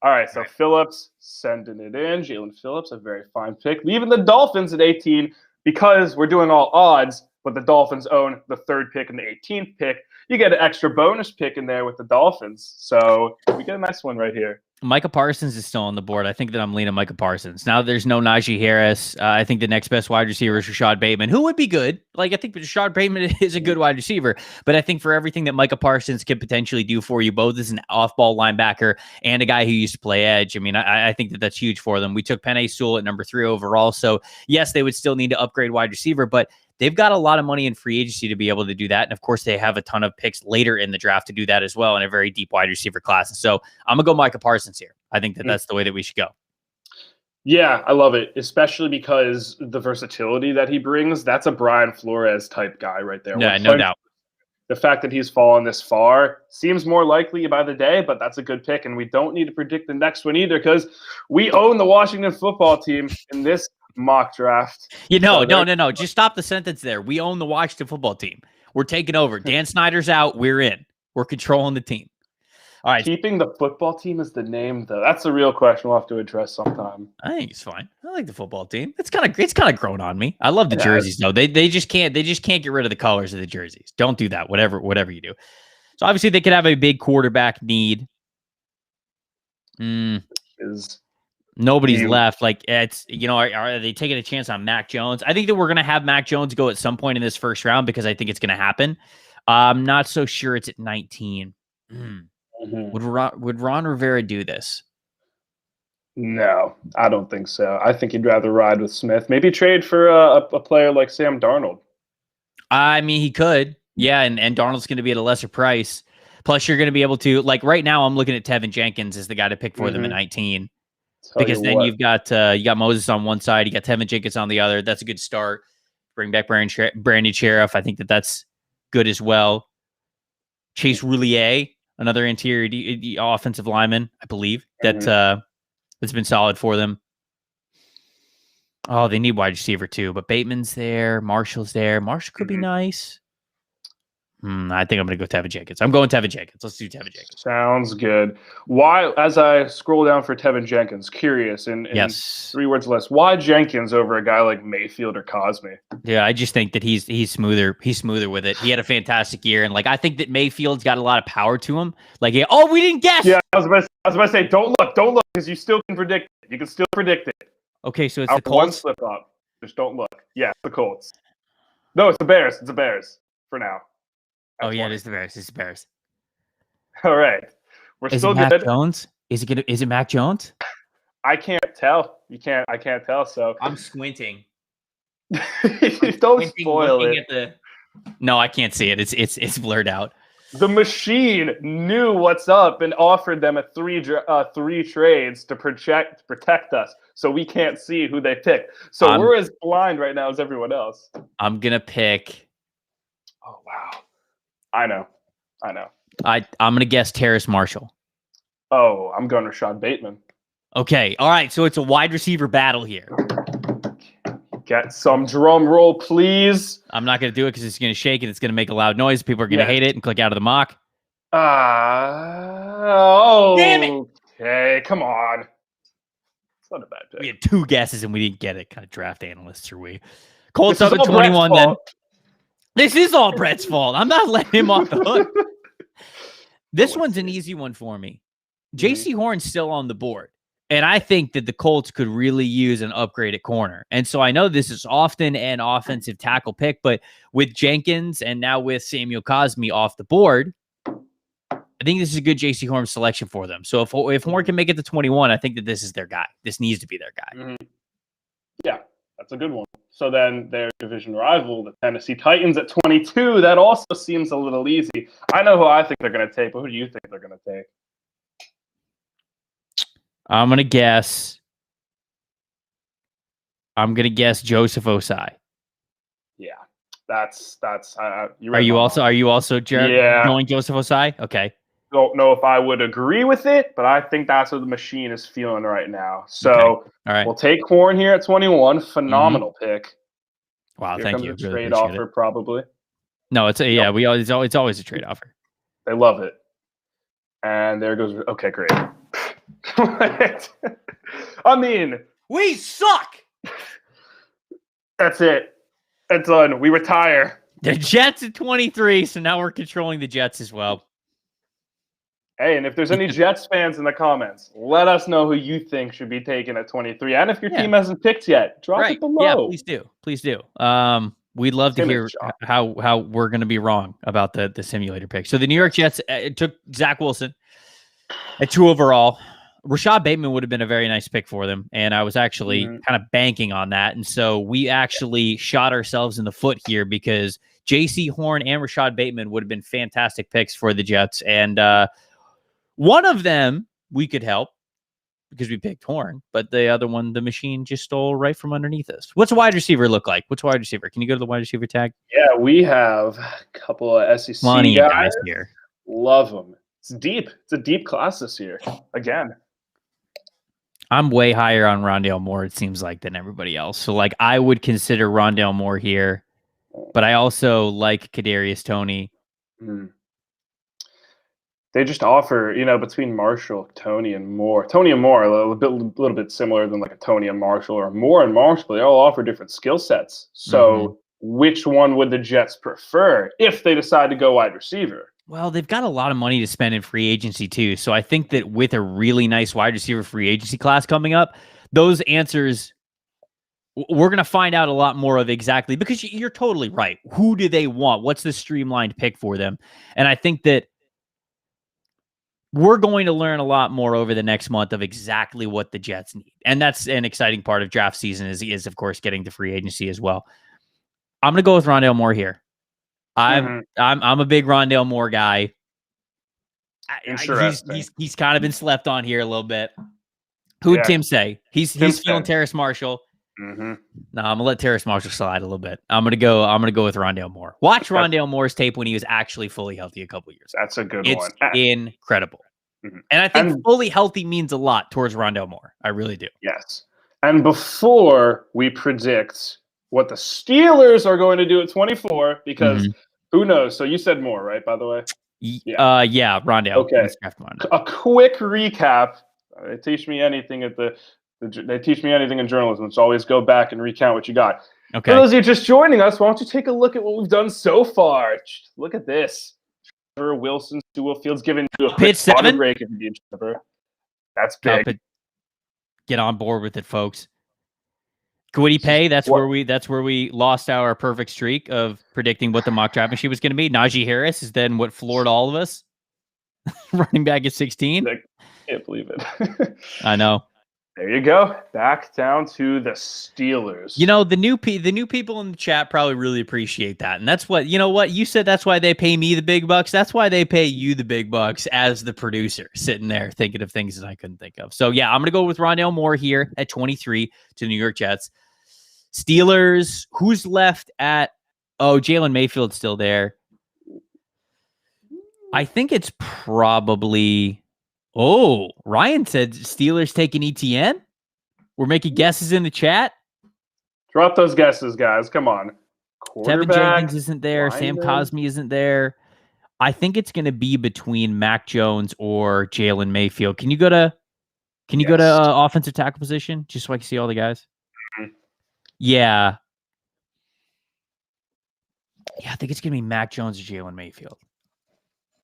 All right, so Phillips sending it in. Jalen Phillips, a very fine pick. Leaving the Dolphins at 18 because we're doing all odds, but the Dolphins own the 3rd pick and the 18th pick. You get an extra bonus pick in there with the Dolphins. So we get a nice one right here. Micah Parsons is still on the board. I think that I'm leaning Micah Parsons. Now there's no Najee Harris. I think the next best wide receiver is Rashad Bateman, who would be good. Like, I think Rashad Bateman is a good wide receiver, but I think for everything that Micah Parsons could potentially do for you, both as an off-ball linebacker and a guy who used to play edge, I mean, I think that that's huge for them. We took Penei Sewell at number 3 overall, so yes, they would still need to upgrade wide receiver, but they've got a lot of money in free agency to be able to do that. And of course, they have a ton of picks later in the draft to do that as well in a very deep wide receiver class. And so I'm going to go Micah Parsons here. I think that that's the way that we should go. Yeah, I love it, especially because the versatility that he brings, that's a Brian Flores type guy right there. Yeah, no doubt. The fact that he's fallen this far seems more likely by the day, but that's a good pick. And we don't need to predict the next one either because we own the Washington football team in this mock draft. No. Just stop the sentence there. We own the Washington football team. We're taking over. Dan Snyder's out. We're in. We're controlling the team. All right. Keeping the football team as the name, though, that's a real question we'll have to address sometime. I think it's fine. I like the football team. It's kind of grown on me. I love the jerseys though. They just can't get rid of the colors of the jerseys. Don't do that. Whatever you do. So obviously they could have a big quarterback need. Nobody's left. Like, it's, are they taking a chance on Mac Jones? I think that we're going to have Mac Jones go at some point in this first round because I think it's going to happen. I'm not so sure it's at 19. Would Ron Rivera do this? No, I don't think so. I think he'd rather ride with Smith. Maybe trade for a player like Sam Darnold. I mean, he could. Yeah, and Darnold's going to be at a lesser price. Plus, you're going to be able to, like, right now I'm looking at Tevin Jenkins as the guy to pick for them at 19. Because then you got Moses on one side, you got Tevin Jenkins on the other. That's a good start. Bring back Brandon Sheriff. I think that's good as well. Chase Roulier, another interior offensive lineman, I believe that's been solid for them. Oh, they need wide receiver too, but Bateman's there, Marshall's there. Marshall could be nice. I think I'm going to go Tevin Jenkins. I'm going Tevin Jenkins. Let's do Tevin Jenkins. Sounds good. Why, as I scroll down for Tevin Jenkins, curious, in 3 words less, why Jenkins over a guy like Mayfield or Cosme? Yeah, I just think that he's smoother. He's smoother with it. He had a fantastic year, and I think that Mayfield's got a lot of power to him. We didn't guess. Yeah, I was about to say, don't look, because you still can predict it. You can still predict it. Okay, so it's the Colts. One slip up. Just don't look. Yeah, it's the Colts. No, it's the Bears. It's the Bears for now. It is the Bears. It's the Bears. All right. We're still good. Mac Jones? Is it Mac Jones? I can't tell. I can't tell. So I'm squinting. Don't spoil it. No, I can't see it. It's blurred out. The machine knew what's up and offered them three trades to protect us, so we can't see who they picked. So we're as blind right now as everyone else. I'm gonna pick. Oh wow. I know. I'm going to guess Terrace Marshall. Oh, I'm going Rashad Bateman. Okay. All right. So it's a wide receiver battle here. Get some drum roll, please. I'm not going to do it because it's going to shake and it's going to make a loud noise. People are going to hate it and click out of the mock. Damn it! Okay, come on. It's not a bad pick. We had 2 guesses and we didn't get it. Kind of draft analysts are we? Colts This up is at all Brett's 21 then. fault. This is all Brett's fault. I'm not letting him off the hook. This one's an easy one for me. JC Horn's still on the board. And I think that the Colts could really use an upgrade at corner. And so I know this is often an offensive tackle pick, but with Jenkins and now with Samuel Cosmi off the board, I think this is a good JC Horn selection for them. So if Horn can make it to 21, I think that this is their guy. This needs to be their guy. Mm-hmm. Yeah, that's a good one. So then their division rival, the Tennessee Titans at 22, that also seems a little easy. I know who I think they're going to take, but who do you think they're going to take? I'm going to guess Joseph Osai. Yeah, that's Are you also Jared, going Joseph Osai? Okay. Don't know if I would agree with it, but I think that's what the machine is feeling right now. So All right. We'll take Horn here at 21. Phenomenal pick. Wow, Here thank comes you. A really trade offer, probably. No, it's always a trade offer. They love it. And there goes. Okay, great. I mean, we suck. That's it. It's done. We retire. The Jets at 23, so now we're controlling the Jets as well. Hey, and if there's any Jets fans in the comments, let us know who you think should be taken at 23. And if your team hasn't picked yet, drop it below. Yeah, please do. Please do. We'd love to hear how we're going to be wrong about the simulator pick. So the New York Jets took Zach Wilson at 2 overall. Rashad Bateman would have been a very nice pick for them, and I was actually kind of banking on that. And so we actually shot ourselves in the foot here because J.C. Horn and Rashad Bateman would have been fantastic picks for the Jets. And one of them we could help because we picked Horn, but the other one, the machine just stole right from underneath us. What's a wide receiver look like? What's a wide receiver? Can you go to the wide receiver tag? Yeah, we have a couple of SEC guys here. Love them. It's deep. It's a deep class this year. Again. I'm way higher on Rondale Moore, it seems like, than everybody else. So, like, I would consider Rondale Moore here, but I also like Kadarius Toney. They just offer, between Marshall, Toney, and Moore. Toney and Moore are a little bit similar than like a Toney and Marshall, or Moore and Marshall. They all offer different skill sets. So, which one would the Jets prefer if they decide to go wide receiver? Well, they've got a lot of money to spend in free agency, too. So I think that with a really nice wide receiver free agency class coming up, those answers, we're going to find out a lot more of exactly, because you're totally right. Who do they want? What's the streamlined pick for them? And I think that we're going to learn a lot more over the next month of exactly what the Jets need. And that's an exciting part of draft season is of course, getting to free agency as well. I'm going to go with Rondale Moore here. I'm a big Rondale Moore guy. He's kind of been slept on here a little bit. Who'd Tim say? He's feeling Terrace Marshall. No, I'm gonna let Terrace Marshall slide a little bit. I'm gonna go with Rondale Moore. Watch Rondale Moore's tape when he was actually fully healthy a couple years ago. That's a good one. It's incredible. And I think fully healthy means a lot towards Rondale Moore. I really do. Yes. And before we predict what the Steelers are going to do at 24, because who knows? So you said Moore, right, by the way? Yeah, Rondale. Okay. A quick recap. They teach me anything they teach me anything in journalism. So always go back and recount what you got. Okay. For those of you just joining us, why don't you take a look at what we've done so far? Look at this. Trevor Wilson, Tua Fields giving you a quick water break if you need Trevor. That's big. Get on board with it, folks. Kwity Paye, that's where we lost our perfect streak of predicting what the mock draft machine was going to be. Najee Harris is then what floored all of us. Running back at 16. I can't believe it. I know. There you go. Back down to the Steelers. The new people in the chat probably really appreciate that. And that's what you said. That's why they pay me the big bucks. That's why they pay you the big bucks as the producer sitting there thinking of things that I couldn't think of. So yeah, I'm going to go with Rondale Moore here at 23 to the New York Jets. Steelers, who's left at, Jalen Mayfield's still there. I think it's probably, Ryan said Steelers taking ETN. We're making guesses in the chat. Drop those guesses, guys. Come on. Tevin Jenkins isn't there. Sam Cosmi isn't there. I think it's going to be between Mac Jones or Jalen Mayfield. Can you go to Yes. offensive tackle position just so I can see all the guys? Mhm. Yeah. Yeah, I think it's going to be Mac Jones or Jalen Mayfield.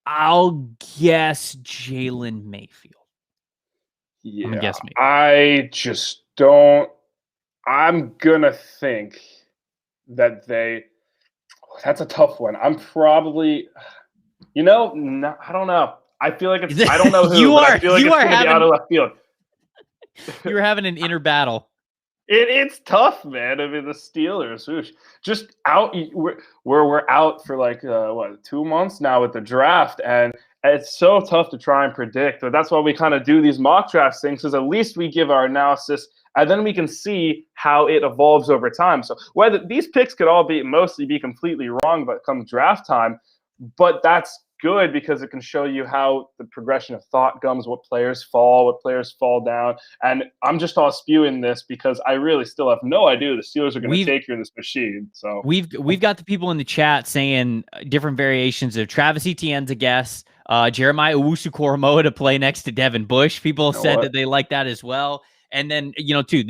I'll guess Jalen Mayfield. I'm going to Yeah, guess Mayfield. I just don't. I'm gonna think that they. That's a tough one. I'm probably, no, I don't know. I feel like it's. I don't know who, but I feel like it's gonna be out of left field. You were having an inner battle. It's tough, man. I mean, the Steelers, whoosh, just out. We're out for like 2 months now with the draft, and it's so tough to try and predict. But that's why we kind of do these mock draft things, because at least we give our analysis, and then we can see how it evolves over time. So whether these picks could all mostly be completely wrong, but come draft time, but that's good because it can show you how the progression of thought comes, what players fall down. And I'm just all spewing this because I really still have no idea who the Steelers are going to take here in this machine. So we've got the people in the chat saying different variations of Travis Etienne's a guess, Jeremiah Owusu-Koramoah to play next to Devin Bush. People said that they like that as well. And then, too,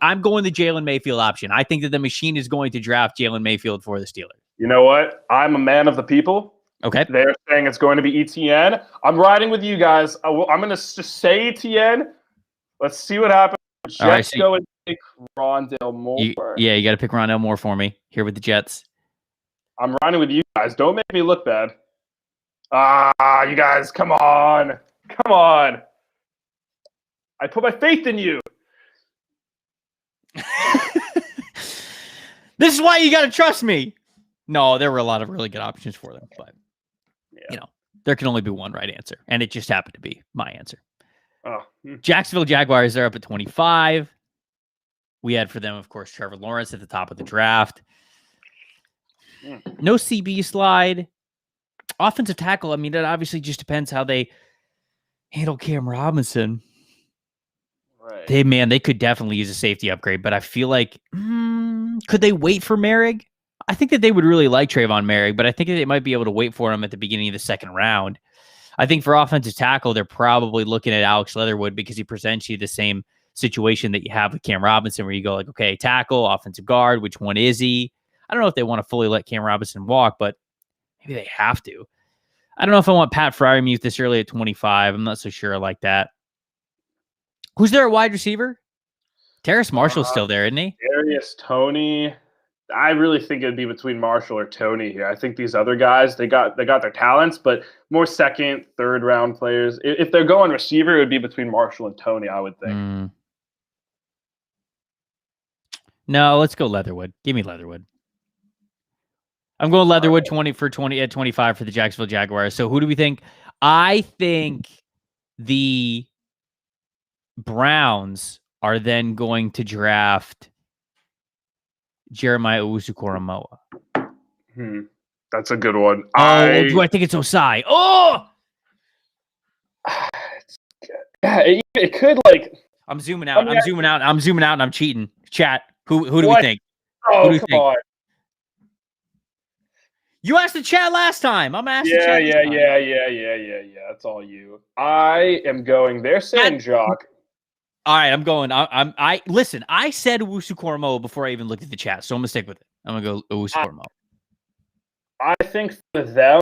I'm going the Jalen Mayfield option. I think that the machine is going to draft Jalen Mayfield for the Steelers. You know what? I'm a man of the people. Okay. They're saying it's going to be Etienne. I'm riding with you guys. I'm going to just say Etienne. Let's see what happens. Jets all right, so go and pick Rondale Moore. You got to pick Rondale Moore for me here with the Jets. I'm riding with you guys. Don't make me look bad. You guys, come on. Come on. I put my faith in you. This is why you got to trust me. No, there were a lot of really good options for them, but there can only be one right answer, and it just happened to be my answer. Jacksonville Jaguars, they're up at 25. We had for them, of course, Trevor Lawrence at the top of the draft. No CB slide. Offensive tackle, I mean, that obviously just depends how they handle Cam Robinson. Right. They could definitely use a safety upgrade, but I feel like, could they wait for Merrick? I think that they would really like Trayvon Merrick, but I think that they might be able to wait for him at the beginning of the second round. I think for offensive tackle, they're probably looking at Alex Leatherwood because he presents you the same situation that you have with Cam Robinson, where you go like, okay, tackle, offensive guard, which one is he? I don't know if they want to fully let Cam Robinson walk, but maybe they have to. I don't know if I want Pat Freiermuth this early at 25. I'm not so sure I like that. Who's there at wide receiver? Terrace Marshall's still there, isn't he? Darius Toney. I really think it'd be between Marshall or Toney here. I think these other guys, they got their talents, but more second, third round players. If they're going receiver, it would be between Marshall and Toney, I would think. No, let's go Leatherwood. Give me Leatherwood. I'm going Leatherwood 20 at 25 for the Jacksonville Jaguars. So who do we think? I think the Browns are then going to draft Jeremiah Owusu-Koramoah. That's a good one. Do I think it's Osai? Oh! It could, like... I'm zooming out. I'm zooming out, and I'm cheating. Chat, who do we think? Oh, come on. You asked the chat last time. I'm asking Yeah. That's all you. I am going. They're saying Jock. All right, I'm going. Listen, I said Owusu-Koramoah before I even looked at the chat, so I'm going to stick with it. I'm going to go Owusu-Koramoah. I think for them,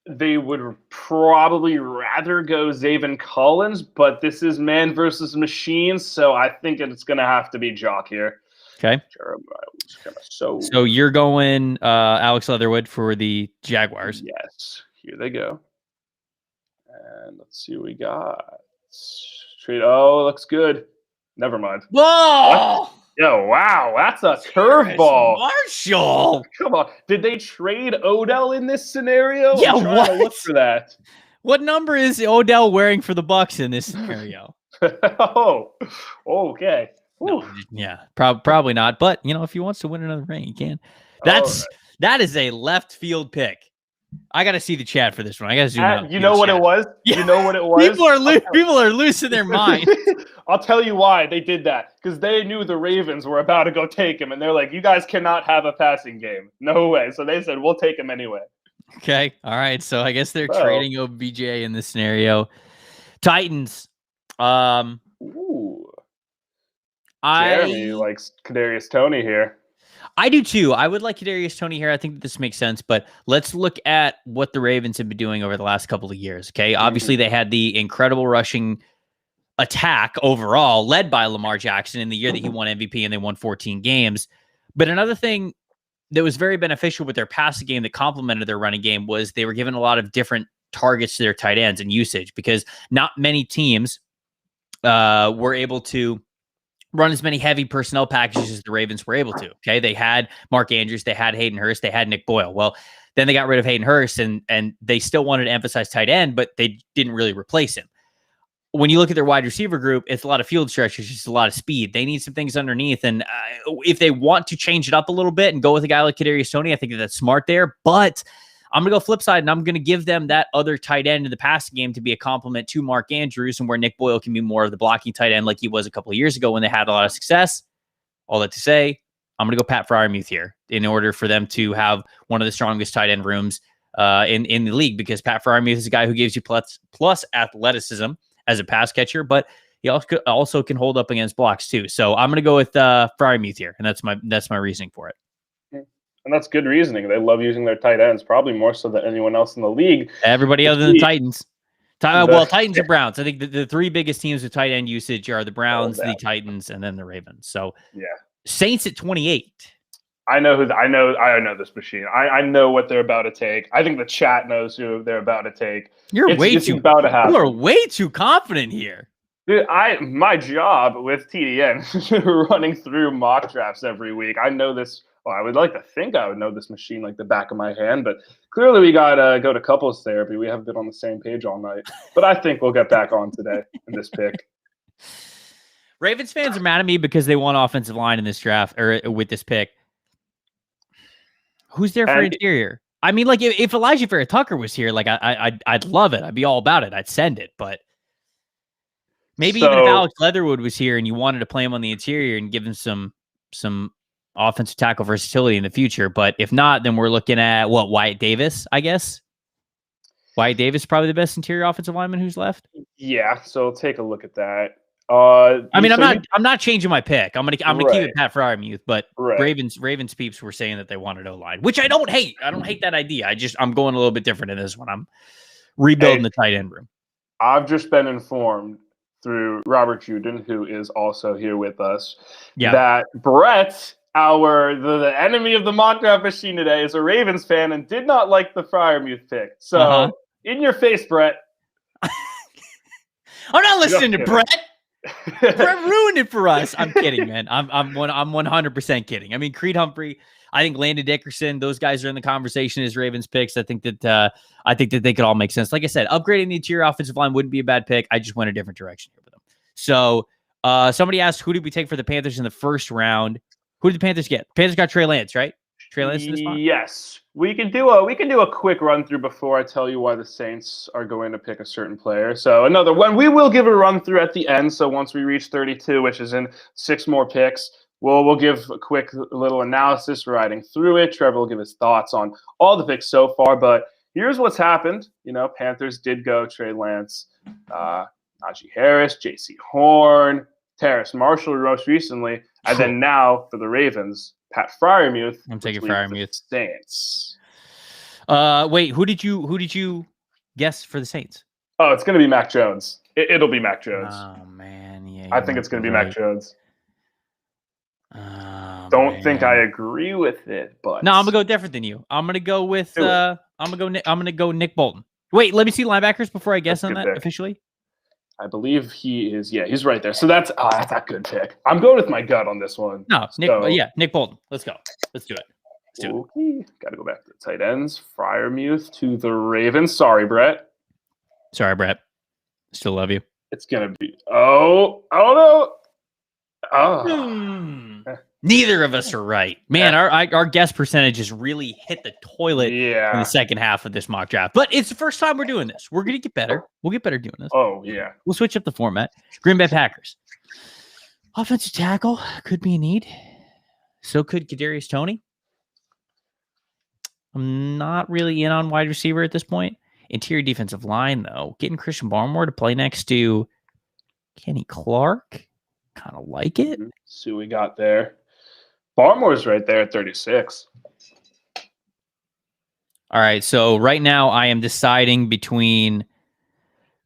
they would probably rather go Zaven Collins, but this is man versus machine, so I think it's going to have to be Jock here. Okay. So you're going Alex Leatherwood for the Jaguars. Yes. Here they go. And let's see what we got. Oh, looks good. Never mind. Whoa! What? Yo, wow. That's a curveball. Marshall! Come on. Did they trade Odell in this scenario? Yeah, I'm trying to look for that. What number is Odell wearing for the Bucs in this scenario? Oh, okay. No, yeah, probably not. But if he wants to win another ring, he can. That is a left field pick. I got to see the chat for this one. I got to zoom out. You know what it was? Yeah. You know what it was? People are losing their mind. I'll tell you why they did that. Because they knew the Ravens were about to go take him, and they're like, "You guys cannot have a passing game. No way." So they said, "We'll take him anyway." Okay. All right. So I guess they're So, trading OBJ in this scenario. Titans. Um, ooh, Jeremy I likes Kadarius Toney here. I do too. I would like Kadarius Toney here. I think that this makes sense, but let's look at what the Ravens have been doing over the last couple of years. Okay. Obviously, they had the incredible rushing attack overall, led by Lamar Jackson in the year that he won MVP and they won 14 games. But another thing that was very beneficial with their passing game that complemented their running game was they were given a lot of different targets to their tight ends and usage, because not many teams were able to run as many heavy personnel packages as the Ravens were able to. Okay. They had Mark Andrews, they had Hayden Hurst, they had Nick Boyle. Well, then they got rid of Hayden Hurst and they still wanted to emphasize tight end, but they didn't really replace him. When you look at their wide receiver group, it's a lot of field stretchers, just a lot of speed. They need some things underneath. And if they want to change it up a little bit and go with a guy like Kadarius Toney, I think that's smart there. But I'm going to go flip side, and I'm going to give them that other tight end in the passing game to be a complement to Mark Andrews, and where Nick Boyle can be more of the blocking tight end like he was a couple of years ago when they had a lot of success. All that to say, I'm going to go Pat Freiermuth here in order for them to have one of the strongest tight end rooms in the league, because Pat Freiermuth is a guy who gives you plus athleticism as a pass catcher, but he also can hold up against blocks too. So I'm going to go with Freiermuth here, and that's my reasoning for it. And that's good reasoning. They love using their tight ends, probably more so than anyone else in the league. Everybody other than the Titans. Titans and Browns. I think the three biggest teams with tight end usage are the Browns, the Titans, and then the Ravens. So yeah, Saints at 28. I know this machine. I know what they're about to take. I think the chat knows who they're about to take. You are way too confident here. Dude, my job with TDN running through mock drafts every week. I know this. Well, I would like to think I would know this machine like the back of my hand, but clearly we got to go to couples therapy. We haven't been on the same page all night, but I think we'll get back on today in this pick. Ravens fans are mad at me because they want offensive line in this draft or with this pick. Who's there for interior? I mean, like if Elijah Vera-Tucker was here, like I'd love it. I'd be all about it. I'd send it, but maybe even if Alex Leatherwood was here and you wanted to play him on the interior and give him some offensive tackle versatility in the future. But if not, then we're looking at Wyatt Davis, I guess. Wyatt Davis is probably the best interior offensive lineman who's left. Yeah, so take a look at that. I'm not changing my pick. I'm gonna keep it Pat Freiermuth, but Ravens peeps were saying that they wanted O-line, which I don't hate. I don't hate that idea. I'm going a little bit different in this one. I'm rebuilding the tight end room. I've just been informed through Robert Juden, who is also here with us, that Brett, the enemy of the mock draft machine today, is a Ravens fan and did not like the Freiermuth pick. So in your face, Brett. I'm not listening to Brett. Brett ruined it for us. I'm kidding, man. I'm 100% kidding. I mean, Creed Humphrey, I think Landon Dickerson, those guys are in the conversation as Ravens picks. I think that they could all make sense. Like I said, upgrading the interior offensive line wouldn't be a bad pick. I just went a different direction here with them. So somebody asked, who did we take for the Panthers in the first round? Who did the Panthers get? Panthers got Trey Lance, right? Trey Lance in this spot? Yes. We can do a quick run through before I tell you why the Saints are going to pick a certain player. So another one, we will give a run through at the end. So once we reach 32, which is in 6 more picks, we'll give a quick little analysis riding through it. Trevor will give his thoughts on all the picks so far. But here's what's happened. Panthers did go Trey Lance, Najee Harris, J.C. Horn, Terrace Marshall most recently, and then now for the Ravens, Pat Freiermuth. I'm taking Freiermuth. Saints. Wait, who did you guess for the Saints? Oh, it's going to be Mac Jones. It'll be Mac Jones. Oh man, yeah. I think it's going to be Mac Jones. Oh, Don't think I agree with it, but no, I'm gonna go different than you. I'm gonna go with I'm gonna go Nick Bolton. Wait, let me see linebackers before I guess on that officially. I believe he is. Yeah, he's right there. So that's a good pick. I'm going with my gut on this one. No, Nick Bolton. Let's go. Let's do it. Okay. Got to go back to the tight ends. Freiermuth to the Ravens. Sorry, Brett. Still love you. It's gonna be. Oh no. Oh. Neither of us are right, man. Our guess percentages really hit the toilet in the second half of this mock draft. But it's the first time we're doing this. We're gonna get better. We'll get better doing this. Oh yeah. We'll switch up the format. Green Bay Packers. Offensive tackle could be a need. So could Kadarius Toney. I'm not really in on wide receiver at this point. Interior defensive line, though, getting Christian Barmore to play next to Kenny Clark, kind of like it. See what we got there. Barmore's right there at 36. All right, so right now I am deciding between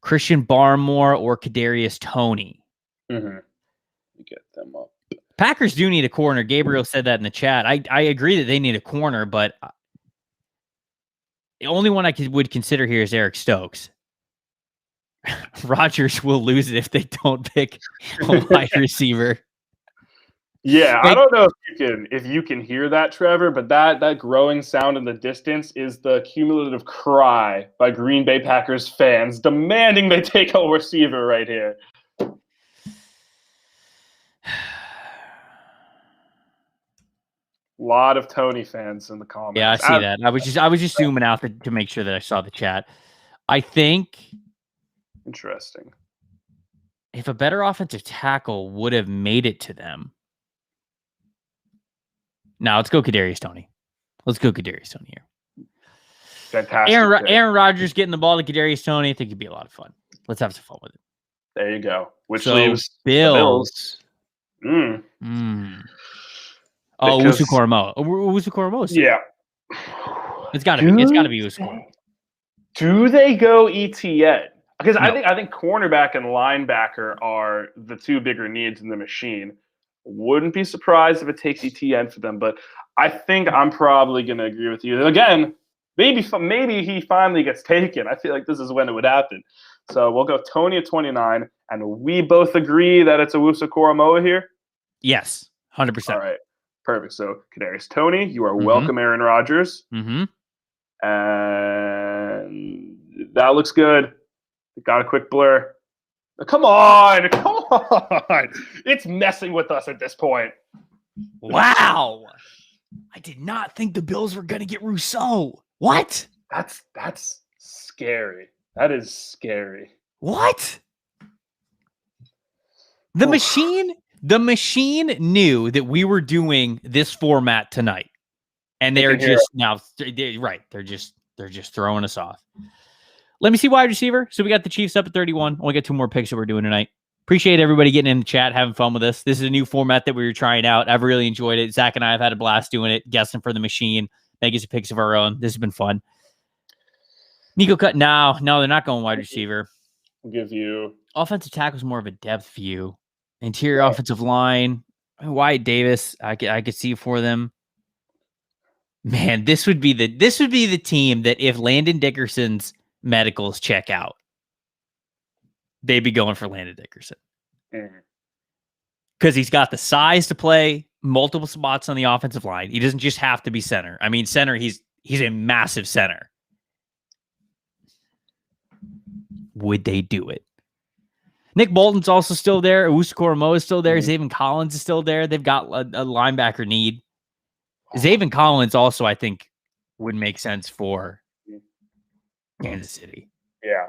Christian Barmore or Kadarius Toney. Get them up. Packers do need a corner. Gabriel said that in the chat. I agree that they need a corner, but the only one I would consider here is Eric Stokes. Rodgers will lose it if they don't pick a wide receiver. Yeah, I don't know if you can hear that, Trevor, but that growing sound in the distance is the cumulative cry by Green Bay Packers fans demanding they take a receiver right here. A lot of Toney fans in the comments. Yeah, I see that. I was just zooming out to make sure that I saw the chat. I think interesting. If a better offensive tackle would have made it to them. Now let's go Kadarius Toney. Let's go Kadarius Toney here. Fantastic. Aaron Rodgers getting the ball to Kadarius Toney. I think it'd be a lot of fun. Let's have some fun with it. There you go. Which so leaves Bills. Oh, Usu Koromoa. Usu Koromoa. Yeah. It's got to be. It's got to be Usu. Do they go ETN? Because I think cornerback and linebacker are the two bigger needs in the machine. Wouldn't be surprised if it takes ETN for them, but I think I'm probably going to agree with you. Again, maybe he finally gets taken. I feel like this is when it would happen. So we'll go Toney at 29, and we both agree that it's Owusu Koromoa here? Yes, 100%. All right, perfect. So Kadarius Toney, you are welcome, Aaron Rodgers. Mm-hmm. And that looks good. Got a quick blur. Come on. It's messing with us at this point. Wow. I did not think the Bills were going to get Rousseau. What? That's scary. That is scary. What? The machine knew that we were doing this format tonight. And they're just now right. They're just throwing us off. Let me see wide receiver. So we got the Chiefs up at 31. Only got two more picks that we're doing tonight. Appreciate everybody getting in the chat, having fun with us. This is a new format that we were trying out. I've really enjoyed it. Zach and I have had a blast doing it, guessing for the machine, making some picks of our own. This has been fun. Nico cut. No, they're not going wide receiver. I'll give you offensive tackle is more of a depth view. Interior offensive line. Wyatt Davis. I could see for them. Man, this would be the team that if Landon Dickerson's medicals check out, they'd be going for Landon Dickerson. Because he's got the size to play multiple spots on the offensive line. He doesn't just have to be center. I mean, center, he's a massive center. Would they do it? Nick Bolton's also still there. Owusu Koromoa is still there. Zaven Collins is still there. They've got a linebacker need. Zaven Collins also, I think, would make sense for Kansas City. Yeah.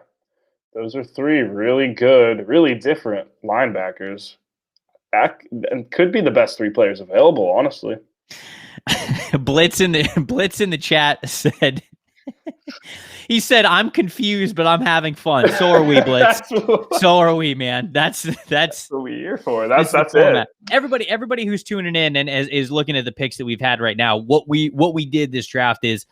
Those are three really good, really different linebackers. And could be the best three players available, honestly. Blitz in the chat said he said, "I'm confused, but I'm having fun." So are we, Blitz. So are we, man. That's what we're here for. That's it. Everybody who's tuning in and is looking at the picks that we've had right now. What we did this draft is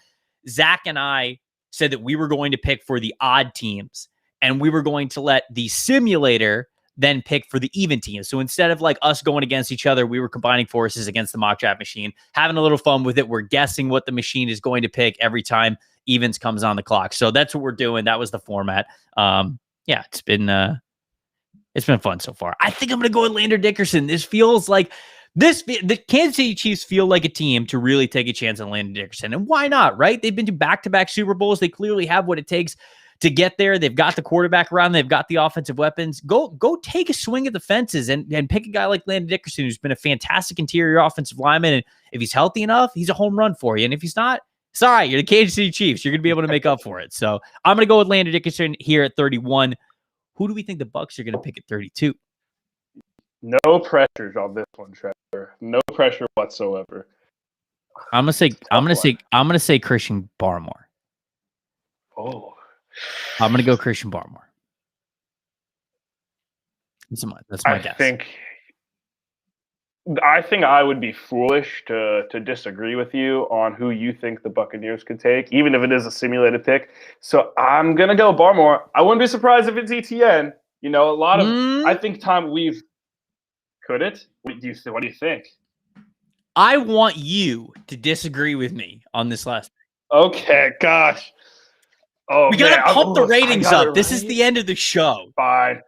Zach and I said that we were going to pick for the odd teams, and we were going to let the simulator then pick for the even teams. So instead of like us going against each other, we were combining forces against the mock draft machine, having a little fun with it. We're guessing what the machine is going to pick every time evens comes on the clock. So that's what we're doing. That was the format. Yeah, it's been fun so far. I think I'm going to go with Landon Dickerson. This feels like the Kansas City Chiefs feel like a team to really take a chance on Landon Dickerson. And why not, right? They've been to back-to-back Super Bowls. They clearly have what it takes to get there. They've got the quarterback around. They've got the offensive weapons. Go take a swing at the fences and pick a guy like Landon Dickerson, who's been a fantastic interior offensive lineman. And if he's healthy enough, he's a home run for you. And if he's not, it's all right. You're the Kansas City Chiefs. You're going to be able to make up for it. So I'm going to go with Landon Dickerson here at 31. Who do we think the Bucs are going to pick at 32? No pressure on this one, Trevor. No pressure whatsoever. I'm gonna say Christian Barmore. Oh, I'm gonna go Christian Barmore. That's my guess. I think I would be foolish to disagree with you on who you think the Buccaneers could take, even if it is a simulated pick. So I'm gonna go Barmore. I wouldn't be surprised if it's ETN. You know, a lot of I think could it? What do you think? I want you to disagree with me on this last. Okay, gosh. Oh, we gotta pump the ratings up. Right. This is the end of the show. Fine.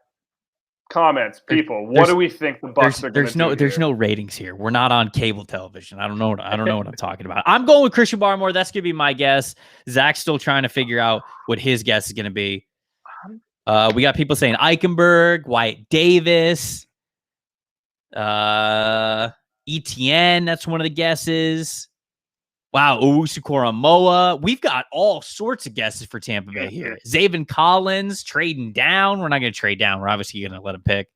Comments, people. What do we think the Bucs are going to do? There's no ratings here. We're not on cable television. I don't know what I'm talking about. I'm going with Christian Barmore. That's gonna be my guess. Zach's still trying to figure out what his guess is gonna be. We got people saying Eichenberg, Wyatt Davis, ETN. That's one of the guesses. Wow, Owusu-Koramoah. We've got all sorts of guesses for Tampa Bay here. Zaven Collins trading down. We're not going to trade down. We're obviously going to let him pick.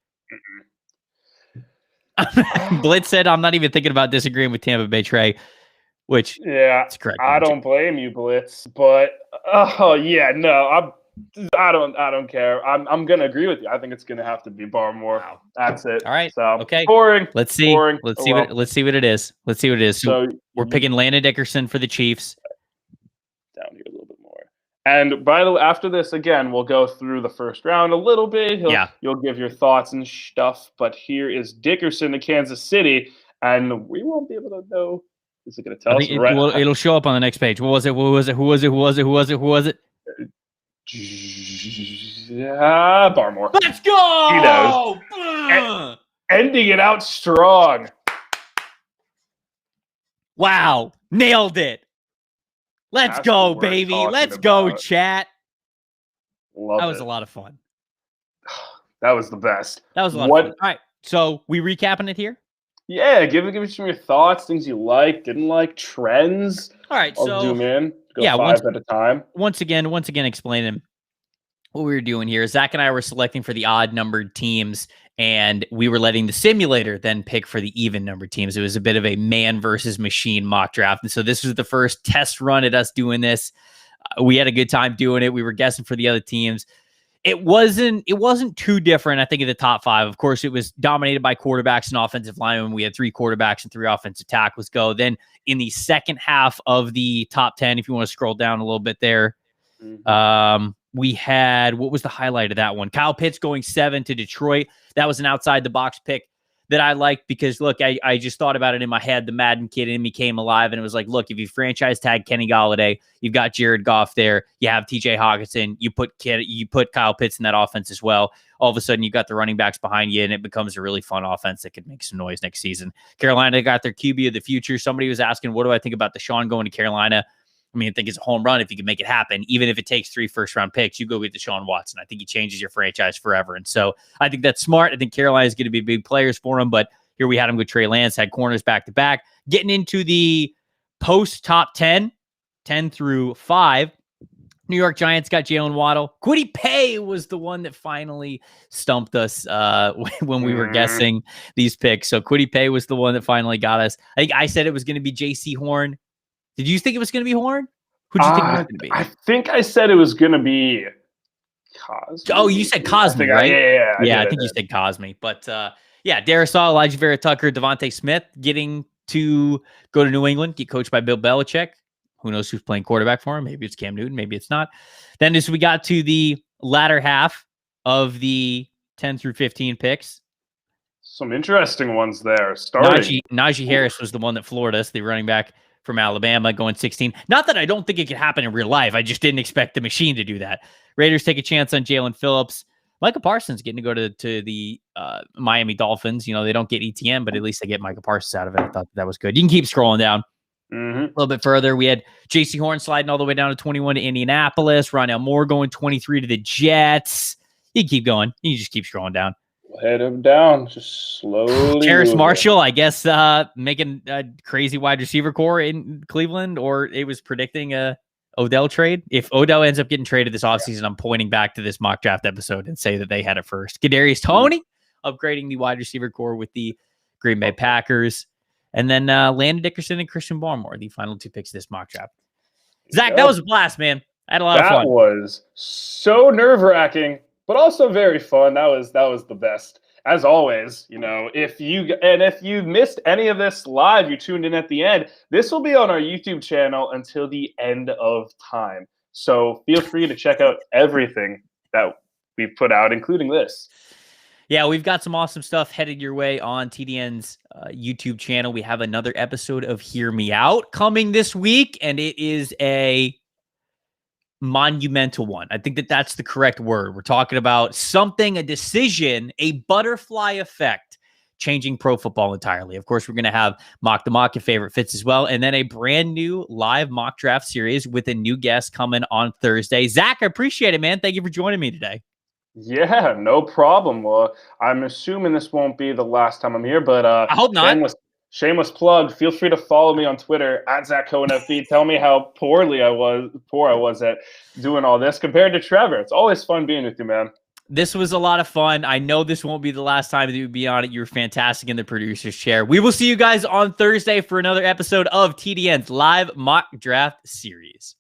Blitz said, I'm not even thinking about disagreeing with Tampa Bay Trey, which is correct. I don't blame you, Blitz, but I don't care. I'm gonna agree with you. I think it's gonna have to be Barmore. Wow. That's it. All right. So okay. Boring. Let's see. Boring. Let's see what it is. So we're picking Landon Dickerson for the Chiefs. Down here a little bit more. And by the way, after this, again, we'll go through the first round a little bit. You'll give your thoughts and stuff. But here is Dickerson to Kansas City, and we won't be able to know. Is it going to tell us? It'll show up on the next page. Who was it? Barmore. Let's go! He knows. Ending it out strong. Wow. Nailed it. Let's go, baby. Let's go, chat. That was a lot of fun. That was the best. That was a lot of fun. All right. So we recapping it here? Yeah. Give me some of your thoughts, things you like, didn't like, trends. All right. I'll zoom in. Go 5 at a time. Once again, explaining what we were doing here. Zach and I were selecting for the odd numbered teams, and we were letting the simulator then pick for the even numbered teams. It was a bit of a man versus machine mock draft. And so this was the first test run at us doing this. We had a good time doing it. We were guessing for the other teams. It wasn't too different, I think, in the top 5. Of course, it was dominated by quarterbacks and offensive linemen. We had 3 quarterbacks and 3 offensive tackles go. Then in the second half of the top 10, if you want to scroll down a little bit there, we had, what was the highlight of that one? Kyle Pitts going 7 to Detroit. That was an outside the box pick that I liked because, look, I just thought about it in my head. The Madden kid in me came alive, and it was like, look, if you franchise tag Kenny Golladay, you've got Jared Goff there, you have TJ Hawkinson, you put Kyle Pitts in that offense as well. All of a sudden, you've got the running backs behind you, and it becomes a really fun offense that could make some noise next season. Carolina got their QB of the future. Somebody was asking, what do I think about Deshaun going to Carolina? I mean, I think it's a home run if you can make it happen. Even if it takes 3 first-round picks, you go get Deshaun Watson. I think he changes your franchise forever. And so I think that's smart. I think Carolina is going to be big players for him. But here we had him with Trey Lance, had corners back-to-back. Getting into the post-top 10 through 5, New York Giants got Jalen Waddle. Kwity Paye was the one that finally stumped us when we were guessing these picks. So Kwity Paye was the one that finally got us. I think I said it was going to be J.C. Horn. Did you think it was going to be Horn? Who did you think it was going to be? I think I said it was going to be Cosme. Oh, you said Cosme, right? I think you said Cosme. But Darisaw, Elijah Vera Tucker, Devontae Smith getting to go to New England, get coached by Bill Belichick. Who knows who's playing quarterback for him? Maybe it's Cam Newton. Maybe it's not. Then as we got to the latter half of the 10 through 15 picks, some interesting ones there. Starting. Najee Harris was the one that floored us, the running back from Alabama, going 16. Not that I don't think it could happen in real life. I just didn't expect the machine to do that. Raiders take a chance on Jalen Phillips. Micah Parsons getting to go to the Miami Dolphins. You know, they don't get ETN, but at least they get Micah Parsons out of it. I thought that was good. You can keep scrolling down a little bit further. We had J.C. Horn sliding all the way down to 21 to Indianapolis. Rondale Moore going 23 to the Jets. You can keep going. You can just keep scrolling down. Head him down, just slowly. Terrace Marshall, I guess, making a crazy wide receiver core in Cleveland, or it was predicting a Odell trade. If Odell ends up getting traded this offseason, I'm pointing back to this mock draft episode and say that they had it first. Kadarius Toney upgrading the wide receiver core with the Green Bay Packers. And then Landon Dickerson and Christian Barmore, the final 2 picks of this mock draft. Zach, that was a blast, man. I had a lot of fun. That was so nerve-wracking, but also very fun. That was the best. As always, if you missed any of this live, you tuned in at the end, this will be on our YouTube channel until the end of time. So feel free to check out everything that we've put out, including this. Yeah, we've got some awesome stuff headed your way on TDN's YouTube channel. We have another episode of Hear Me Out coming this week, and it is a monumental one. I think that's the correct word. We're talking about a decision, a butterfly effect, changing pro football entirely. Of course, we're going to have Mock the Mock and Favorite Fits as well, and then a brand new live mock draft series with a new guest coming on Thursday. Zach, I appreciate it, man. Thank you for joining me today. Yeah, no problem. Well, I'm assuming this won't be the last time I'm here, but I hope not. Shameless plug. Feel free to follow me on Twitter at ZachCohenFB. Tell me how poor I was at doing all this compared to Trevor. It's always fun being with you, man. This was a lot of fun. I know this won't be the last time that you would be on it. You're fantastic in the producer's chair. We will see you guys on Thursday for another episode of TDN's live mock draft series.